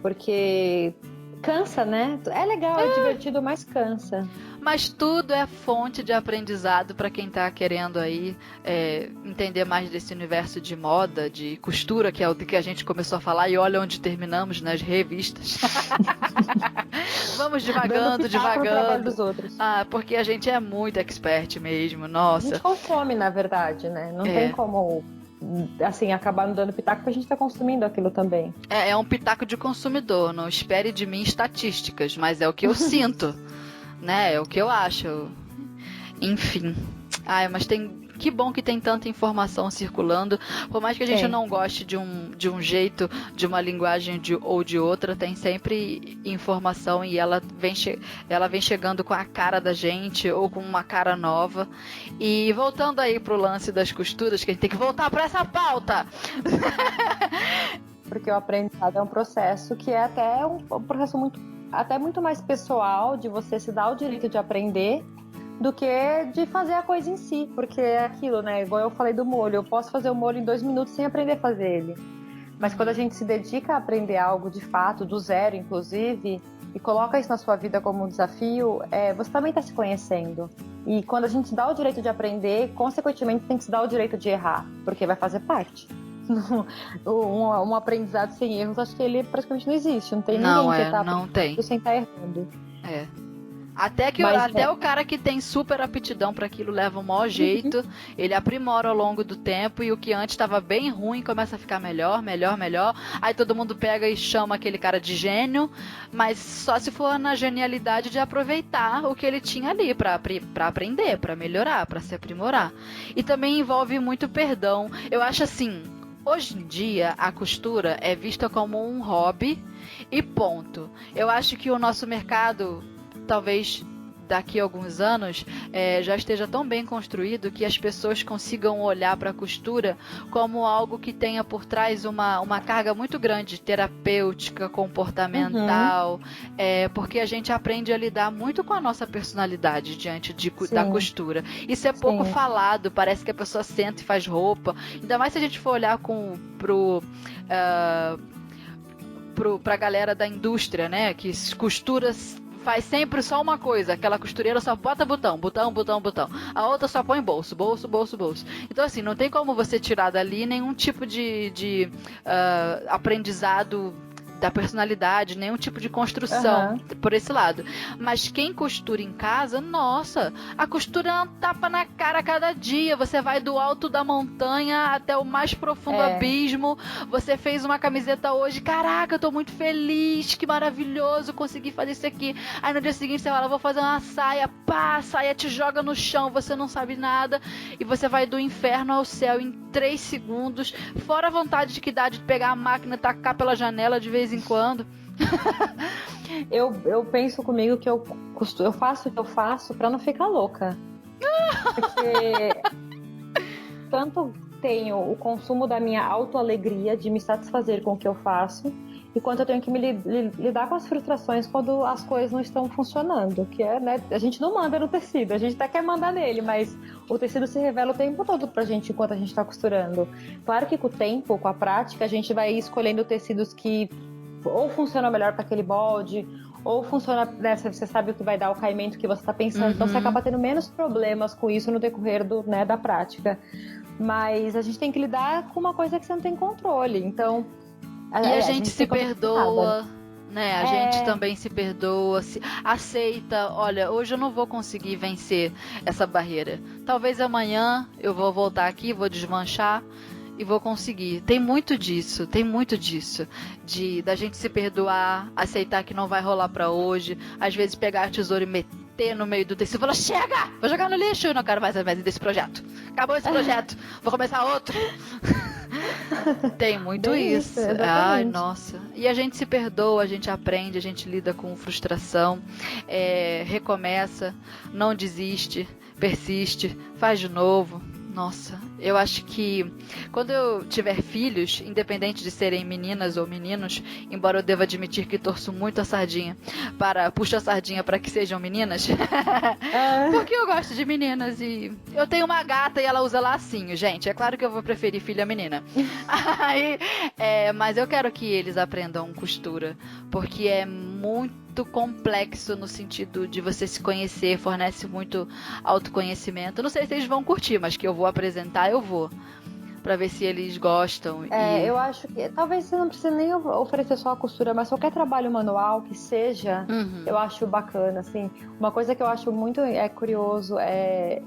S3: Porque cansa, né? É legal, é divertido, mas cansa.
S2: Mas tudo é fonte de aprendizado para quem tá querendo aí entender mais desse universo de moda, de costura, que é o que a gente começou a falar, e olha onde terminamos, nas revistas. Vamos devagando.
S3: Dos outros.
S2: Porque a gente é muito expert mesmo, nossa.
S3: A gente consome, na verdade, né? Não tem como, assim, acabar não dando pitaco, porque a gente tá consumindo aquilo também.
S2: É um pitaco de consumidor, não espere de mim estatísticas, mas é o que eu sinto. Né, é o que eu acho. Enfim. Mas que bom que tem tanta informação circulando. Por mais que a gente não goste de um jeito, de uma linguagem ou de outra, tem sempre informação e ela vem chegando com a cara da gente ou com uma cara nova. E voltando aí pro lance das costuras, que a gente tem que voltar para essa pauta.
S3: Porque o aprendizado é um processo que é até um processo muito mais pessoal, de você se dar o direito de aprender do que de fazer a coisa em si, porque é aquilo, né? Igual eu falei do molho, eu posso fazer o molho em 2 minutos sem aprender a fazer ele. Mas quando a gente se dedica a aprender algo de fato, do zero inclusive, e coloca isso na sua vida como um desafio, você também está se conhecendo. E quando a gente dá o direito de aprender, consequentemente tem que se dar o direito de errar, porque vai fazer parte. Um aprendizado sem erros, acho que ele praticamente não existe. Não tem ninguém que tá sem estar errando.
S2: Até o cara que tem super aptidão para aquilo leva um maior jeito, ele aprimora ao longo do tempo, e o que antes estava bem ruim começa a ficar melhor. Aí todo mundo pega e chama aquele cara de gênio, mas só se for na genialidade de aproveitar o que ele tinha ali para aprender, para melhorar, para se aprimorar. E também envolve muito perdão. Eu acho assim, hoje em dia a costura é vista como um hobby e ponto. Eu acho que o nosso mercado, talvez daqui a alguns anos, já esteja tão bem construído que as pessoas consigam olhar para a costura como algo que tenha por trás uma carga muito grande, terapêutica, comportamental, porque a gente aprende a lidar muito com a nossa personalidade diante da costura. Isso é pouco falado, parece que a pessoa senta e faz roupa, ainda mais se a gente for olhar pra galera da indústria, né, que costura faz sempre só uma coisa, aquela costureira só bota botão, botão, botão, botão. A outra só põe bolso, bolso, bolso, bolso. Então, assim, não tem como você tirar dali nenhum tipo de aprendizado da personalidade, nenhum tipo de construção por esse lado. Mas quem costura em casa, nossa, a costura é um tapa na cara a cada dia. Você vai do alto da montanha até o mais profundo abismo. Você fez uma camiseta hoje, caraca, eu tô muito feliz, que maravilhoso, consegui fazer isso aqui. Aí no dia seguinte você fala, vou fazer uma saia, pá, a saia te joga no chão, você não sabe nada, e você vai do inferno ao céu em 3 segundos, fora a vontade que dá de pegar a máquina e tacar pela janela de vez em quando.
S3: Eu penso comigo que eu faço o que eu faço pra não ficar louca. Porque tanto tenho o consumo da minha autoalegria de me satisfazer com o que eu faço, e quanto eu tenho que me lidar com as frustrações quando as coisas não estão funcionando, que é, né, a gente não manda no tecido, a gente até quer mandar nele, mas o tecido se revela o tempo todo pra gente enquanto a gente tá costurando. Claro que com o tempo, com a prática, a gente vai escolhendo tecidos que ou funcionam melhor para aquele molde, ou funciona, né, você sabe o que vai dar o caimento que você tá pensando, então você acaba tendo menos problemas com isso no decorrer da prática. Mas a gente tem que lidar com uma coisa que você não tem controle, então...
S2: E a gente se perdoa, né? A gente também se perdoa, aceita, olha, hoje eu não vou conseguir vencer essa barreira. Talvez amanhã eu vou voltar aqui, vou desmanchar e vou conseguir. Tem muito disso, da gente se perdoar, aceitar que não vai rolar pra hoje, às vezes pegar a tesoura e meter no meio do tecido e falar, chega, vou jogar no lixo, eu não quero mais desse projeto. Acabou esse projeto, vou começar outro. Tem muito isso. Ai, nossa. E a gente se perdoa, a gente aprende, a gente lida com frustração, recomeça, não desiste, persiste, faz de novo. Nossa, eu acho que quando eu tiver filhos, independente de serem meninas ou meninos, embora eu deva admitir que torço muito puxo a sardinha para que sejam meninas, porque eu gosto de meninas e eu tenho uma gata e ela usa lacinho, gente, é claro que eu vou preferir filha menina. Mas eu quero que eles aprendam costura, porque é muito complexo no sentido de você se conhecer, fornece muito autoconhecimento. Não sei se eles vão curtir, mas que eu vou apresentar, eu vou. Pra ver se eles gostam.
S3: Eu acho que talvez você não precise nem oferecer só a costura, mas qualquer trabalho manual que seja, eu acho bacana, assim. Uma coisa que eu acho muito curioso é...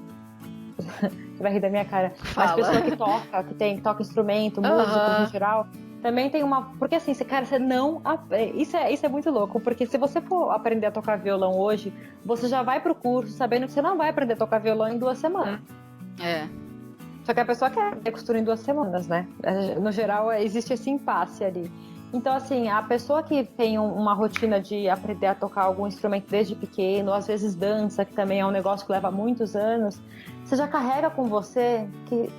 S3: Você vai rir da minha cara.
S2: Fala.
S3: As pessoas que toca instrumento, músicos no geral, também tem uma... Porque assim, cara, você não... Isso é muito louco, porque se você for aprender a tocar violão hoje, você já vai pro curso sabendo que você não vai aprender a tocar violão em 2 semanas. Só que a pessoa quer aprender costura em 2 semanas, né? No geral, existe esse impasse ali. Então, assim, a pessoa que tem uma rotina de aprender a tocar algum instrumento desde pequeno, às vezes dança, que também é um negócio que leva muitos anos, você já carrega com você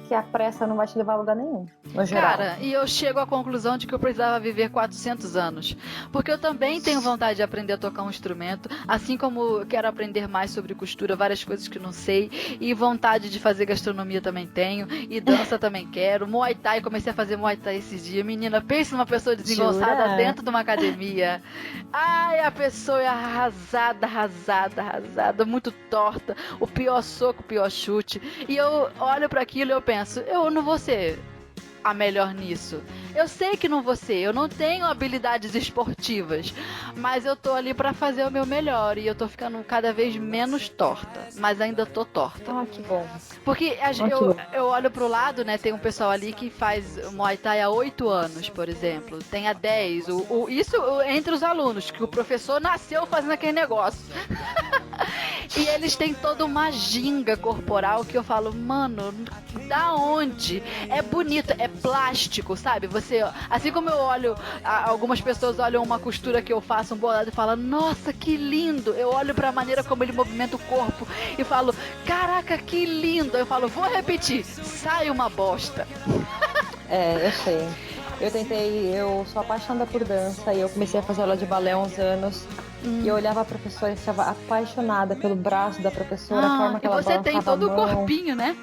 S3: que a pressa não vai te levar a lugar nenhum, no geral.
S2: Cara, e eu chego à conclusão de que eu precisava viver 400 anos. Porque eu também tenho vontade de aprender a tocar um instrumento, assim como quero aprender mais sobre costura, várias coisas que não sei, e vontade de fazer gastronomia também tenho, e dança também quero. Muay Thai, comecei a fazer Muay Thai esses dias. Menina, pense numa pessoa desengonçada dentro de uma academia. Ai, a pessoa é arrasada, muito torta, o pior soco, o pior chute. E eu olho pra aquilo e eu penso, eu não vou ser a melhor nisso. Eu sei que não vou ser, eu não tenho habilidades esportivas, mas eu tô ali pra fazer o meu melhor e eu tô ficando cada vez menos torta, mas ainda tô torta.
S3: Ah, que bom.
S2: Porque eu olho pro lado, né, tem um pessoal ali que faz Muay Thai há 8 anos, por exemplo, tem há 10, isso entre os alunos, que o professor nasceu fazendo aquele negócio. E eles têm toda uma ginga corporal que eu falo, mano, da onde? É bonito, é plástico, sabe? Você, assim como eu olho, algumas pessoas olham uma costura que eu faço, um bordado e falam, nossa, que lindo. Eu olho pra maneira como ele movimenta o corpo e falo, caraca, que lindo. Eu falo, vou repetir, sai uma bosta.
S3: Eu sei. Eu sou apaixonada por dança e eu comecei a fazer aula de balé há uns anos. E eu olhava a professora e estava apaixonada pelo braço da professora, a forma que ela balançava a mão.
S2: E você tem todo o corpinho, né?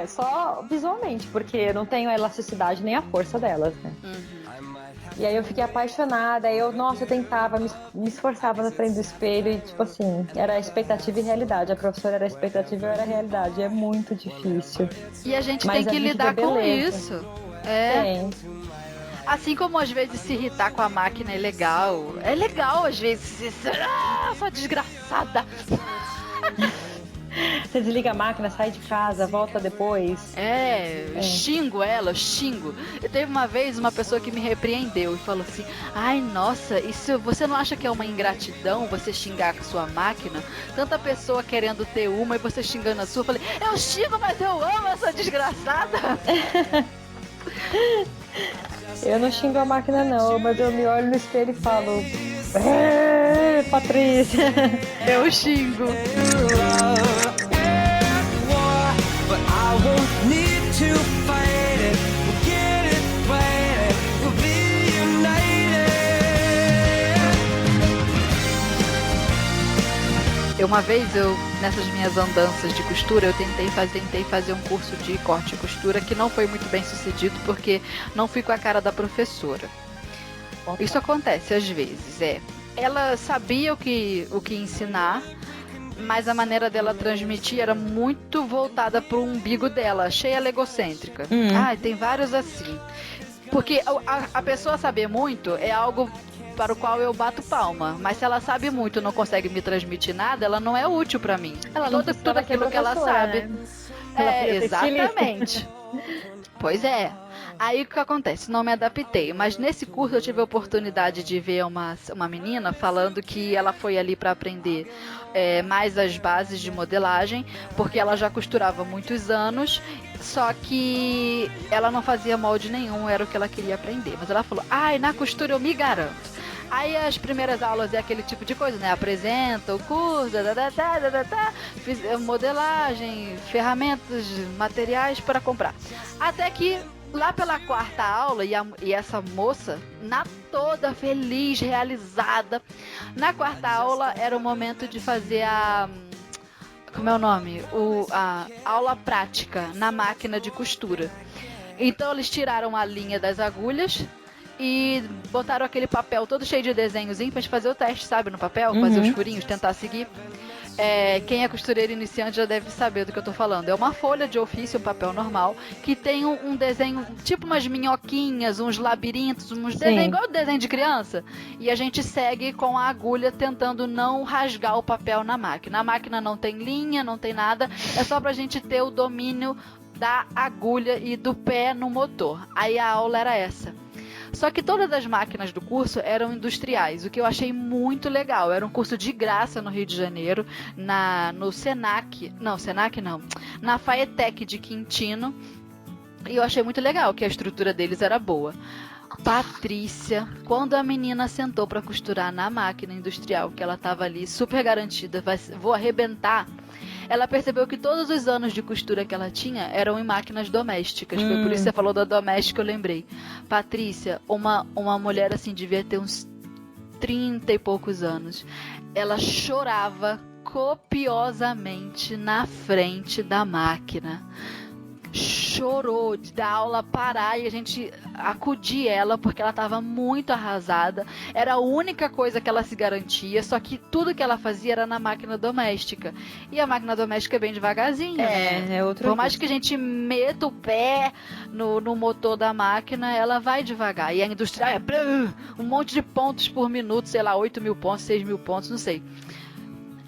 S3: Só visualmente, porque eu não tenho a elasticidade nem a força delas, né? E aí eu fiquei apaixonada, aí eu tentava, me esforçava na frente do espelho e, tipo assim, era expectativa e realidade. A professora era expectativa e eu era realidade. É muito difícil.
S2: E a gente tem que lidar com isso.
S3: Tem.
S2: Assim como às vezes se irritar com a máquina é legal. É legal às vezes. Sua desgraçada.
S3: Você desliga a máquina, sai de casa, volta depois.
S2: Xingo ela, xingo. Eu teve uma vez uma pessoa que me repreendeu e falou assim, ai, nossa, isso você não acha que é uma ingratidão você xingar a sua máquina? Tanta pessoa querendo ter uma e você xingando a sua. Eu falei, eu xingo, mas eu amo essa desgraçada.
S3: Eu não xingo a máquina não, mas eu me olho no espelho e falo, Patrícia.
S2: Eu xingo. Uma vez nessas minhas andanças de costura, eu tentei fazer um curso de corte e costura que não foi muito bem sucedido porque não fui com a cara da professora. Isso acontece às vezes, Ela sabia o que ensinar, mas a maneira dela transmitir era muito voltada pro umbigo dela, achei ela egocêntrica. Tem vários assim. Porque a pessoa saber muito é algo para o qual eu bato palma, mas se ela sabe muito e não consegue me transmitir nada, ela não é útil para mim.
S3: Ela não
S2: tudo aquilo que ela sabe.
S3: Né?
S2: Exatamente. Pois é. Aí o que acontece? Não me adaptei, mas nesse curso eu tive a oportunidade de ver uma menina falando que ela foi ali para aprender mais as bases de modelagem, porque ela já costurava há muitos anos, só que ela não fazia molde nenhum, era o que ela queria aprender. Mas ela falou, na costura eu me garanto. Aí as primeiras aulas é aquele tipo de coisa, né? Apresenta o curso, fiz modelagem, ferramentas, materiais para comprar. Até que lá pela quarta aula, e essa moça, toda feliz, realizada, na quarta aula era o momento de fazer como é o nome? A aula prática na máquina de costura. Então eles tiraram a linha das agulhas e botaram aquele papel todo cheio de desenhozinho pra gente fazer o teste, sabe? No papel, fazer os furinhos, tentar seguir. Quem é costureiro iniciante já deve saber do que eu tô falando. É uma folha de ofício, um papel normal, que tem um desenho, tipo umas minhoquinhas, uns labirintos, uns desenhos igual desenho de criança. E a gente segue com a agulha tentando não rasgar o papel na máquina. A máquina não tem linha, não tem nada, é só pra gente ter o domínio da agulha e do pé no motor. Aí a aula era essa. Só que todas as máquinas do curso eram industriais, o que eu achei muito legal. Era um curso de graça no Rio de Janeiro, no Senac, na Faetec de Quintino. E eu achei muito legal, que a estrutura deles era boa. Patrícia, quando a menina sentou para costurar na máquina industrial, que ela estava ali super garantida, vou arrebentar, ela percebeu que todos os anos de costura que ela tinha eram em máquinas domésticas. Foi por isso que você falou da doméstica, eu lembrei. Patrícia, uma mulher assim, devia ter uns 30 e poucos anos. Ela chorava copiosamente na frente da máquina. Chorou da aula parar e a gente acudir ela porque ela estava muito arrasada. Era a única coisa que ela se garantia, só que tudo que ela fazia era na máquina doméstica. E a máquina doméstica é bem devagarzinho, né? Por mais que a gente meta o pé no motor da máquina, ela vai devagar. E a industrial é um monte de pontos por minuto, sei lá, 8.000 pontos, 6.000 pontos, não sei.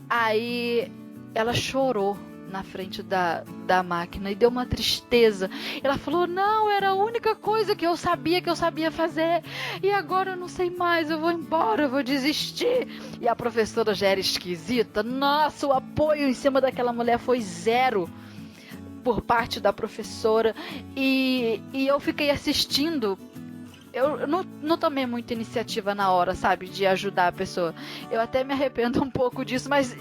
S2: Aí ela chorou na frente da máquina e deu uma tristeza. Ela falou, não, era a única coisa que eu sabia fazer, e agora eu não sei mais, eu vou embora, eu vou desistir. E a professora já era esquisita. Nossa, o apoio em cima daquela mulher foi zero por parte da professora, e eu fiquei assistindo. Eu não tomei muita iniciativa na hora, sabe, de ajudar a pessoa. Eu até me arrependo um pouco disso, mas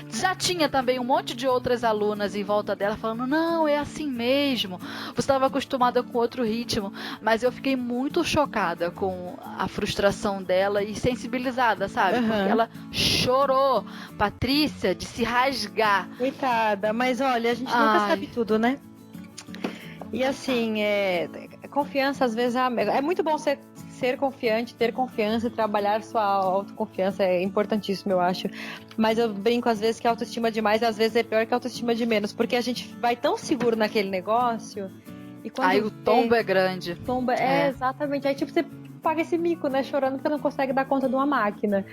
S2: já tinha também um monte de outras alunas em volta dela falando, não, é assim mesmo, você estava acostumada com outro ritmo. Mas eu fiquei muito chocada com a frustração dela e sensibilizada, sabe?
S3: Uhum.
S2: Porque ela chorou, Patrícia, de se rasgar.
S3: Coitada, mas olha, a gente nunca sabe tudo, né? E assim, confiança às vezes é muito bom ser confiante, ter confiança, trabalhar sua autoconfiança é importantíssimo, eu acho. Mas eu brinco às vezes que a autoestima demais às vezes é pior que a autoestima de menos, porque a gente vai tão seguro naquele negócio e quando
S2: aí o tombo é grande.
S3: Exatamente. Aí tipo você paga esse mico, né, chorando porque não consegue dar conta de uma máquina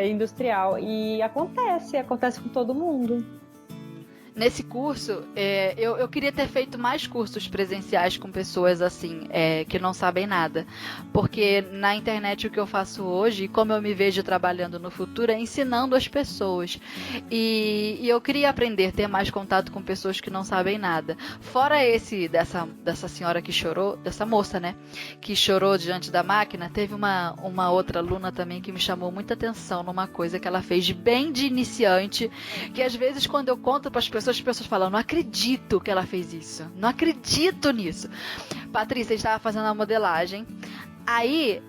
S3: industrial. E acontece com todo mundo.
S2: Nesse curso, eu queria ter feito mais cursos presenciais com pessoas assim, que não sabem nada. Porque na internet o que eu faço hoje, e como eu me vejo trabalhando no futuro, é ensinando as pessoas. E eu queria aprender, ter mais contato com pessoas que não sabem nada. Fora dessa senhora que chorou, dessa moça, né? Que chorou diante da máquina, teve uma outra aluna também que me chamou muita atenção numa coisa que ela fez bem de iniciante, que às vezes quando eu conto para as pessoas falam, não acredito que ela fez isso, não acredito nisso. Patrícia estava fazendo a modelagem, aí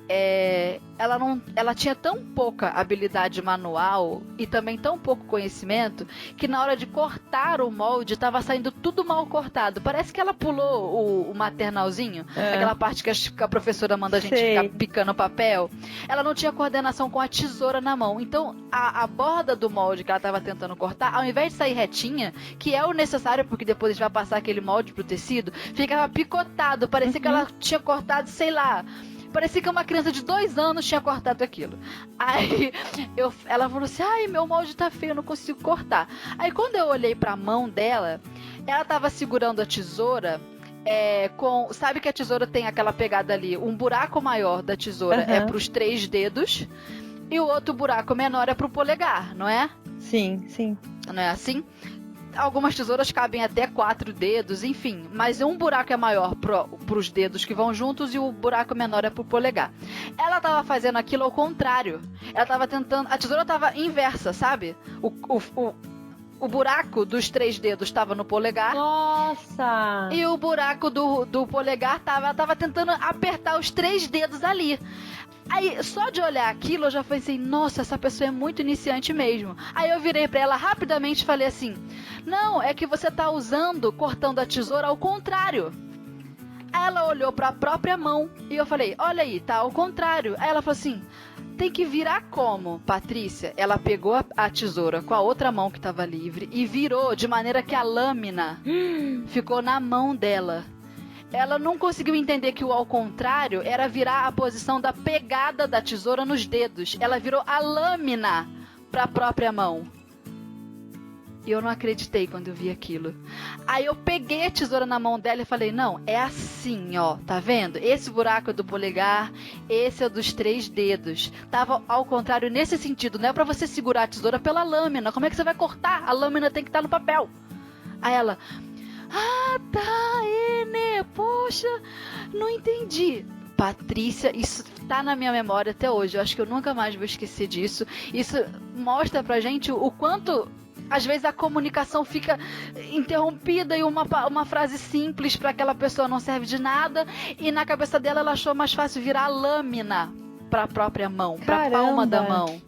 S2: ela tinha tão pouca habilidade manual e também tão pouco conhecimento que na hora de cortar o molde estava saindo tudo mal cortado. Parece que ela pulou o maternalzinho, aquela parte que a professora manda a gente ficar picando papel. Ela não tinha coordenação com a tesoura na mão. Então a borda do molde que ela estava tentando cortar, ao invés de sair retinha, que é o necessário porque depois a gente vai passar aquele molde pro tecido, ficava picotado. Parecia que ela tinha cortado, sei lá, parecia que uma criança de 2 anos tinha cortado aquilo. Aí ela falou assim, ai, meu molde tá feio, eu não consigo cortar. Aí quando eu olhei pra mão dela, ela tava segurando a tesoura, sabe que a tesoura tem aquela pegada ali, um buraco maior da tesoura é pros 3 dedos, e o outro buraco menor é pro polegar, não é?
S3: Sim, sim.
S2: Não é assim? Algumas tesouras cabem até 4 dedos, enfim. Mas um buraco é maior pros dedos que vão juntos e o buraco menor é pro polegar. Ela tava fazendo aquilo ao contrário. Ela tava tentando... A tesoura tava inversa, sabe? O buraco dos 3 dedos estava no polegar.
S3: Nossa!
S2: E o buraco do polegar ela tava tentando apertar os 3 dedos ali. Aí, só de olhar aquilo, eu já pensei, nossa, essa pessoa é muito iniciante mesmo. Aí eu virei pra ela rapidamente e falei assim, não, é que você tá cortando a tesoura ao contrário. Aí ela olhou pra própria mão e eu falei, olha aí, tá ao contrário. Aí ela falou assim, tem que virar como, Patrícia? Ela pegou a tesoura com a outra mão que tava livre e virou de maneira que a lâmina ficou na mão dela. Ela não conseguiu entender que o ao contrário era virar a posição da pegada da tesoura nos dedos. Ela virou a lâmina para a própria mão. E eu não acreditei quando eu vi aquilo. Aí eu peguei a tesoura na mão dela e falei, não, é assim, ó, tá vendo? Esse buraco é do polegar, esse é dos 3 dedos. Tava ao contrário nesse sentido, não é para você segurar a tesoura pela lâmina. Como é que você vai cortar? A lâmina tem que estar no papel. Aí ela... Ah, tá, né? Poxa, não entendi. Patrícia, isso tá na minha memória até hoje. Eu acho que eu nunca mais vou esquecer disso. Isso mostra pra gente o quanto, às vezes, a comunicação fica interrompida e uma frase simples pra aquela pessoa não serve de nada. E na cabeça dela, ela achou mais fácil virar a lâmina pra própria mão, pra palma da mão.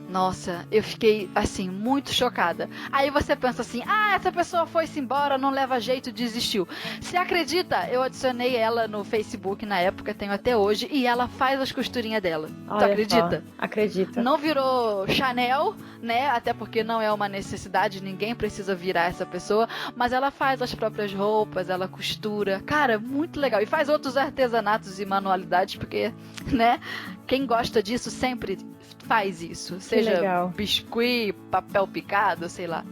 S2: Nossa, eu fiquei, assim, muito chocada. Aí você pensa assim, essa pessoa foi-se embora, não leva jeito, desistiu. Você acredita? Eu adicionei ela no Facebook na época, tenho até hoje, e ela faz as costurinhas dela. Tu acredita?
S3: Acredito.
S2: Não virou Chanel, né? Até porque não é uma necessidade, ninguém precisa virar essa pessoa, mas ela faz as próprias roupas, ela costura. Cara, muito legal. E faz outros artesanatos e manualidades, porque, né? Quem gosta disso sempre faz isso. Seja biscuit, papel picado, sei lá.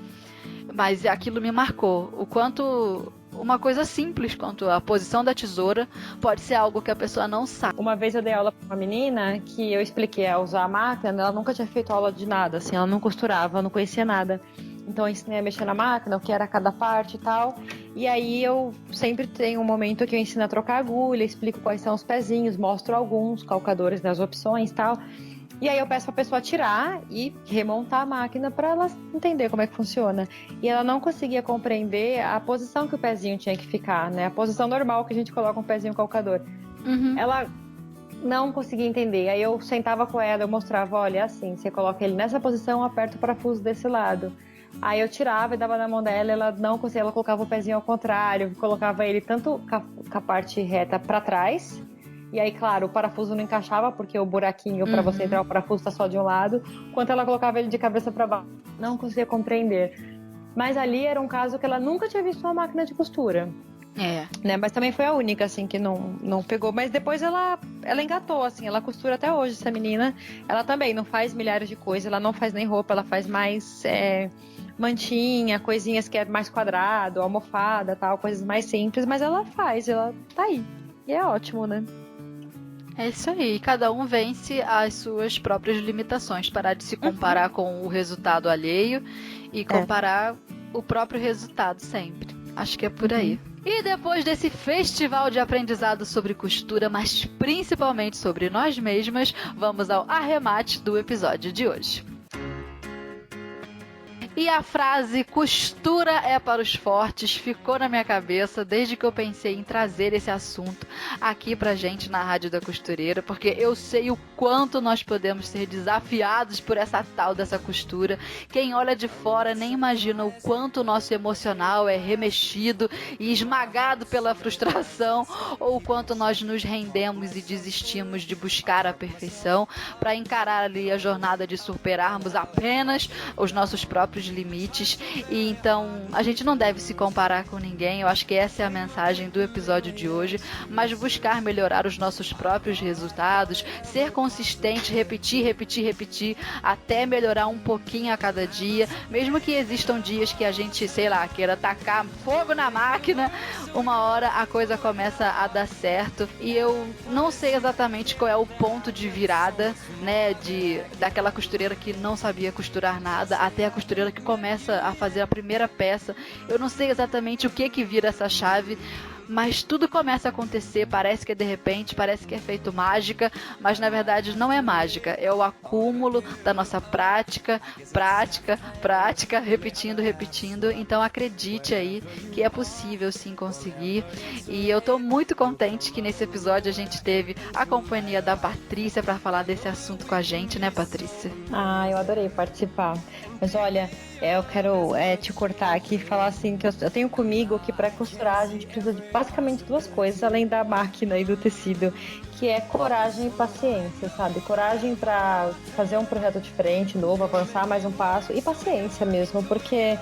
S2: Mas aquilo me marcou. O quanto uma coisa simples quanto a posição da tesoura pode ser algo que a pessoa não sabe.
S3: Uma vez eu dei aula para uma menina que eu expliquei a usar a máquina, ela nunca tinha feito aula de nada, assim, ela não costurava, não conhecia nada. Então eu ensinei a mexer na máquina, o que era cada parte e tal. E aí eu sempre tenho um momento que eu ensino a trocar agulha, explico quais são os pezinhos, mostro alguns calcadores das opções e tal. E aí eu peço pra pessoa tirar e remontar a máquina para ela entender como é que funciona. E ela não conseguia compreender a posição que o pezinho tinha que ficar, né? A posição normal que a gente coloca um pezinho calcador. Ela não conseguia entender. Aí eu sentava com ela, eu mostrava, olha, assim, você coloca ele nessa posição, aperta o parafuso desse lado. Aí eu tirava e dava na mão dela, ela não conseguia, ela colocava o pezinho ao contrário, colocava ele tanto com a parte reta para trás. E aí, claro, o parafuso não encaixava, porque o buraquinho para você entrar o parafuso tá só de um lado. Quando ela colocava ele de cabeça para baixo, não conseguia compreender. Mas ali era um caso que ela nunca tinha visto uma máquina de costura. Né? Mas também foi a única, assim, que não pegou. Mas depois ela engatou, assim, ela costura até hoje, essa menina. Ela também não faz milhares de coisas, ela não faz nem roupa, ela faz mais mantinha, coisinhas que é mais quadrado, almofada, tal, coisas mais simples. Mas ela faz, ela tá aí. E é ótimo, né?
S2: É isso aí, cada um vence as suas próprias limitações, parar de se comparar com o resultado alheio e comparar o próprio resultado sempre. Acho que é por aí. E depois desse festival de aprendizado sobre costura, mas principalmente sobre nós mesmas, vamos ao arremate do episódio de hoje. E a frase "costura é para os fortes" ficou na minha cabeça desde que eu pensei em trazer esse assunto aqui pra gente na Rádio da Costureira, porque eu sei o quanto nós podemos ser desafiados por essa tal dessa costura. Quem olha de fora nem imagina o quanto o nosso emocional é remexido e esmagado pela frustração, ou o quanto nós nos rendemos e desistimos de buscar a perfeição para encarar ali a jornada de superarmos apenas os nossos próprios limites. E então a gente não deve se comparar com ninguém. Eu acho que essa é a mensagem do episódio de hoje, mas buscar melhorar os nossos próprios resultados, ser consistente, repetir até melhorar um pouquinho a cada dia, mesmo que existam dias que a gente, sei lá, queira tacar fogo na máquina, uma hora a coisa começa a dar certo. E eu não sei exatamente qual é o ponto de virada, né, daquela costureira que não sabia costurar nada até a costureira que começa a fazer a primeira peça. Eu não sei exatamente o que vira essa chave, mas tudo começa a acontecer, parece que é de repente, parece que é feito mágica, mas na verdade não é mágica, é o acúmulo da nossa prática, repetindo. Então acredite aí que é possível sim conseguir. E eu tô muito contente que nesse episódio a gente teve a companhia da Patrícia para falar desse assunto com a gente, né, Patrícia?
S3: Eu adorei participar. Mas olha, eu quero te cortar aqui e falar assim, que eu tenho comigo que para costurar a gente precisa de basicamente duas coisas, além da máquina e do tecido, que é coragem e paciência, sabe? Coragem para fazer um projeto diferente, novo, avançar mais um passo, e paciência mesmo, porque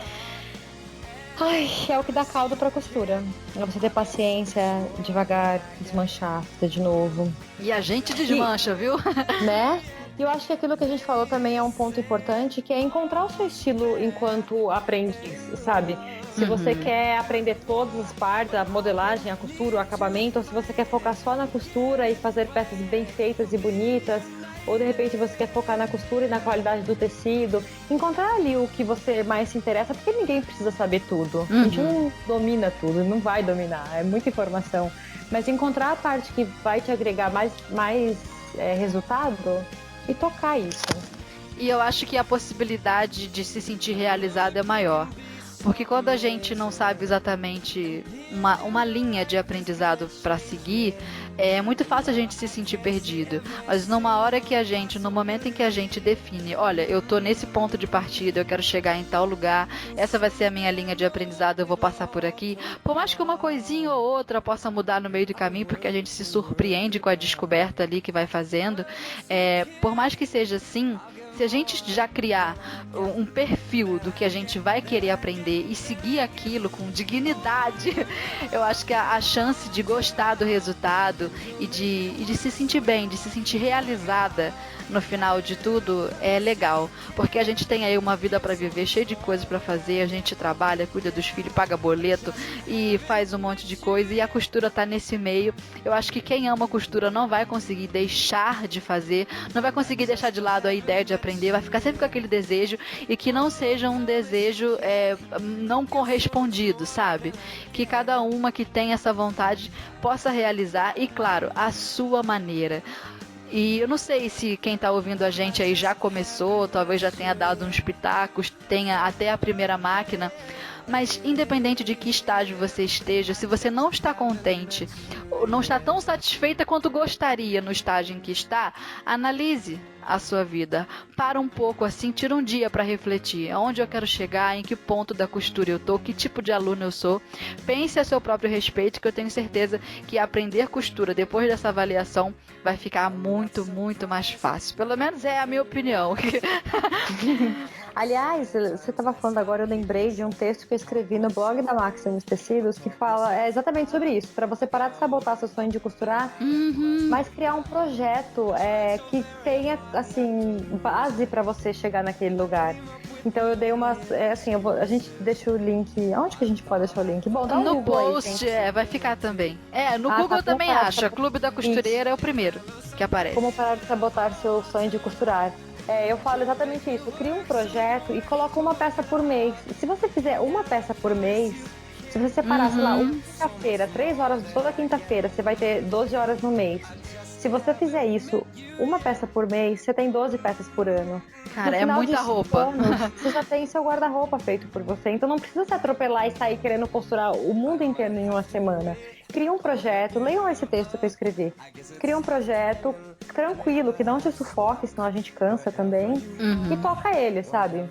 S3: é o que dá caldo para costura. É você ter paciência, devagar, desmanchar, fazer de novo.
S2: E a gente desmancha, viu?
S3: Né? E eu acho que aquilo que a gente falou também é um ponto importante, que é encontrar o seu estilo enquanto aprendiz, sabe? Se você quer aprender todas as partes, a modelagem, a costura, o acabamento, ou se você quer focar só na costura e fazer peças bem feitas e bonitas, ou de repente você quer focar na costura e na qualidade do tecido, encontrar ali o que você mais se interessa, porque ninguém precisa saber tudo. A gente não domina tudo, não vai dominar, é muita informação. Mas encontrar a parte que vai te agregar mais resultado e tocar isso.
S2: E eu acho que a possibilidade de se sentir realizado é maior. Porque quando a gente não sabe exatamente uma linha de aprendizado para seguir, é muito fácil a gente se sentir perdido. Mas no momento em que a gente define, olha, eu tô nesse ponto de partida, eu quero chegar em tal lugar, essa vai ser a minha linha de aprendizado, eu vou passar por aqui. Por mais que uma coisinha ou outra possa mudar no meio do caminho, porque a gente se surpreende com a descoberta ali que vai fazendo, por mais que seja assim, se a gente já criar um perfil do que a gente vai querer aprender e seguir aquilo com dignidade, eu acho que a chance de gostar do resultado e de se sentir bem, de se sentir realizada no final de tudo é legal, porque a gente tem aí uma vida para viver, cheia de coisas para fazer, a gente trabalha, cuida dos filhos, paga boleto e faz um monte de coisa, e a costura tá nesse meio. Eu acho que quem ama costura não vai conseguir deixar de fazer, não vai conseguir deixar de lado a ideia de aprender, vai ficar sempre com aquele desejo, e que não seja um desejo não correspondido, sabe? Que cada uma que tem essa vontade possa realizar, e claro, a sua maneira. E eu não sei se quem tá ouvindo a gente aí já começou, talvez já tenha dado uns pitacos, tenha até a primeira máquina, mas independente de que estágio você esteja, se você não está contente, ou não está tão satisfeita quanto gostaria no estágio em que está, analise a sua vida. Para um pouco assim, tira um dia para refletir. Aonde eu quero chegar, em que ponto da costura eu tô, que tipo de aluno eu sou. Pense a seu próprio respeito, que eu tenho certeza que aprender costura depois dessa avaliação vai ficar muito, muito mais fácil. Pelo menos é a minha opinião.
S3: Aliás, você estava falando agora, eu lembrei de um texto que eu escrevi no blog da Maximus Tecidos, que fala exatamente sobre isso, para você parar de sabotar seu sonho de costurar, mas criar um projeto que tenha, assim, base para você chegar naquele lugar. Então eu dei umas, a gente deixa o link, onde que a gente pode deixar o link? Bom, dá um
S2: no
S3: Google
S2: post,
S3: aí,
S2: vai ficar também. No Google
S3: tá,
S2: também acha, Clube da Costureira é o primeiro que aparece.
S3: Como parar de sabotar seu sonho de costurar. Eu falo exatamente isso, cria um projeto e coloca uma peça por mês. E se você fizer uma peça por mês, se você separar, sei lá, uma quinta-feira, 3 horas toda quinta-feira, você vai ter 12 horas no mês. Se você fizer isso, uma peça por mês, você tem 12 peças por ano.
S2: Cara, é muita roupa.
S3: Você já tem seu guarda-roupa feito por você. Então não precisa se atropelar e sair querendo costurar o mundo inteiro em uma semana. Cria um projeto, leiam esse texto que eu escrevi. Cria um projeto tranquilo, que não te sufoque, senão a gente cansa também. E toca ele, sabe?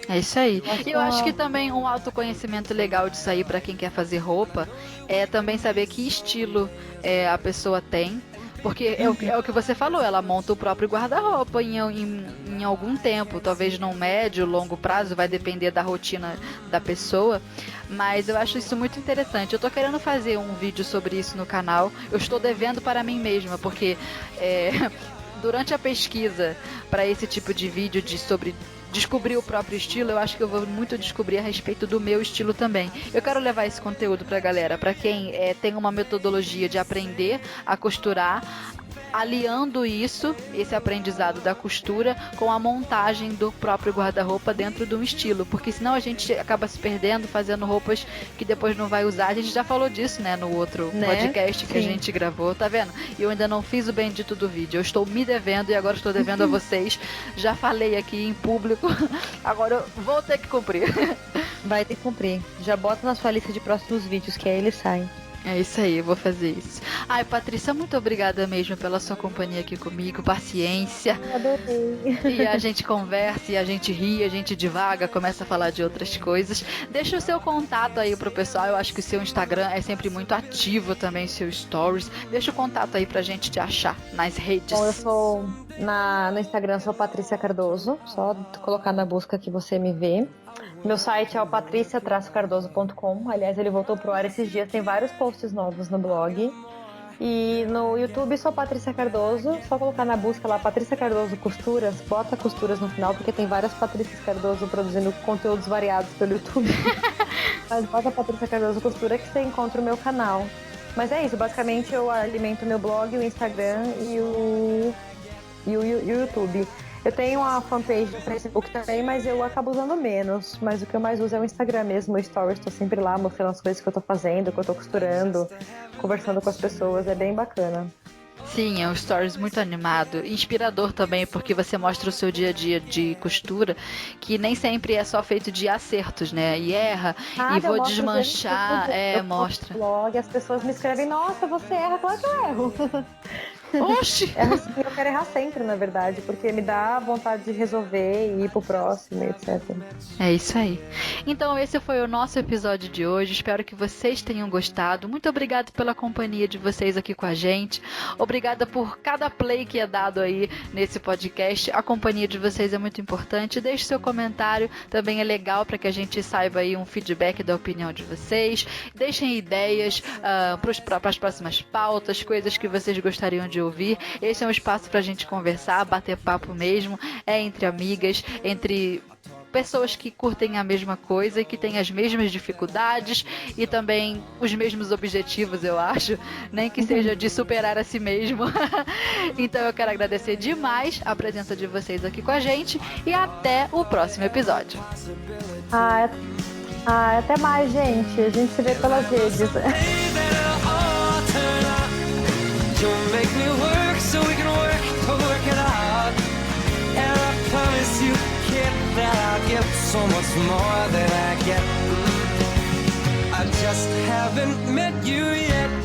S2: É isso aí. E eu acho que também um autoconhecimento legal disso aí para quem quer fazer roupa é também saber que estilo a pessoa tem. Porque é o que você falou, ela monta o próprio guarda-roupa em algum tempo, talvez num médio, longo prazo, vai depender da rotina da pessoa, mas eu acho isso muito interessante. Eu tô querendo fazer um vídeo sobre isso no canal, eu estou devendo para mim mesma, porque durante a pesquisa para esse tipo de vídeo sobre descobrir o próprio estilo, eu acho que eu vou muito descobrir a respeito do meu estilo também. Eu quero levar esse conteúdo pra galera, pra quem tem uma metodologia de aprender a costurar, aliando esse aprendizado da costura com a montagem do próprio guarda-roupa dentro de um estilo, porque senão a gente acaba se perdendo fazendo roupas que depois não vai usar. A gente já falou disso, né, no outro podcast que a gente gravou, tá vendo? E eu ainda não fiz o bendito do vídeo, eu estou me devendo e agora estou devendo a vocês. Já falei aqui em público, agora eu vou ter que cumprir.
S3: Vai ter que cumprir. Já bota na sua lista de próximos vídeos, que aí eles saem.
S2: É isso aí, eu vou fazer isso. Ai, Patrícia, muito obrigada mesmo pela sua companhia aqui comigo, paciência.
S3: Eu adorei.
S2: E a gente conversa, e a gente ri, a gente divaga, começa a falar de outras coisas. Deixa o seu contato aí pro pessoal, eu acho que o seu Instagram é sempre muito ativo também, seus stories. Deixa o contato aí pra gente te achar nas redes.
S3: Bom, eu sou no Instagram, sou Patrícia Cardoso, só colocar na busca que você me vê. Meu site é o patricia-cardoso.com. Aliás, ele voltou pro ar esses dias, tem vários posts novos no blog. E no YouTube sou Patrícia Cardoso, só colocar na busca lá Patrícia Cardoso Costuras, bota costuras no final, porque tem várias Patrícias Cardoso produzindo conteúdos variados pelo YouTube. Mas bota Patrícia Cardoso Costura que você encontra o meu canal. Mas é isso, basicamente eu alimento meu blog, o Instagram e o YouTube. Eu tenho uma fanpage no Facebook também, mas eu acabo usando menos. Mas o que eu mais uso é o Instagram mesmo, o Stories. Estou sempre lá mostrando as coisas que eu estou fazendo, que eu estou costurando, conversando com as pessoas. É bem bacana.
S2: Sim, é um Stories muito animado, inspirador também, porque você mostra o seu dia a dia de costura, que nem sempre é só feito de acertos, né? E erra, e vou desmanchar, blog,
S3: as pessoas me escrevem, nossa, você erra, claro que eu erro.
S2: Oxi!
S3: Assim, eu eu quero errar sempre, na verdade, porque me dá vontade de resolver e ir pro próximo, etc.
S2: É isso aí. Então esse foi o nosso episódio de hoje. Espero que vocês tenham gostado. Muito obrigado pela companhia de vocês aqui com a gente. Obrigada por cada play que é dado aí nesse podcast. A companhia de vocês é muito importante. Deixe seu comentário, também é legal para que a gente saiba aí um feedback da opinião de vocês. Deixem ideias para as próximas pautas, coisas que vocês gostariam de ouvir. Esse é um espaço para a gente conversar, bater papo mesmo, entre amigas, entre pessoas que curtem a mesma coisa e que têm as mesmas dificuldades e também os mesmos objetivos, eu acho, nem que seja de superar a si mesmo. Então eu quero agradecer demais a presença de vocês aqui com a gente e até o próximo episódio.
S3: Até mais, gente. A gente se vê pelas redes.
S4: That I'll give so much more than I get. I just haven't met you yet.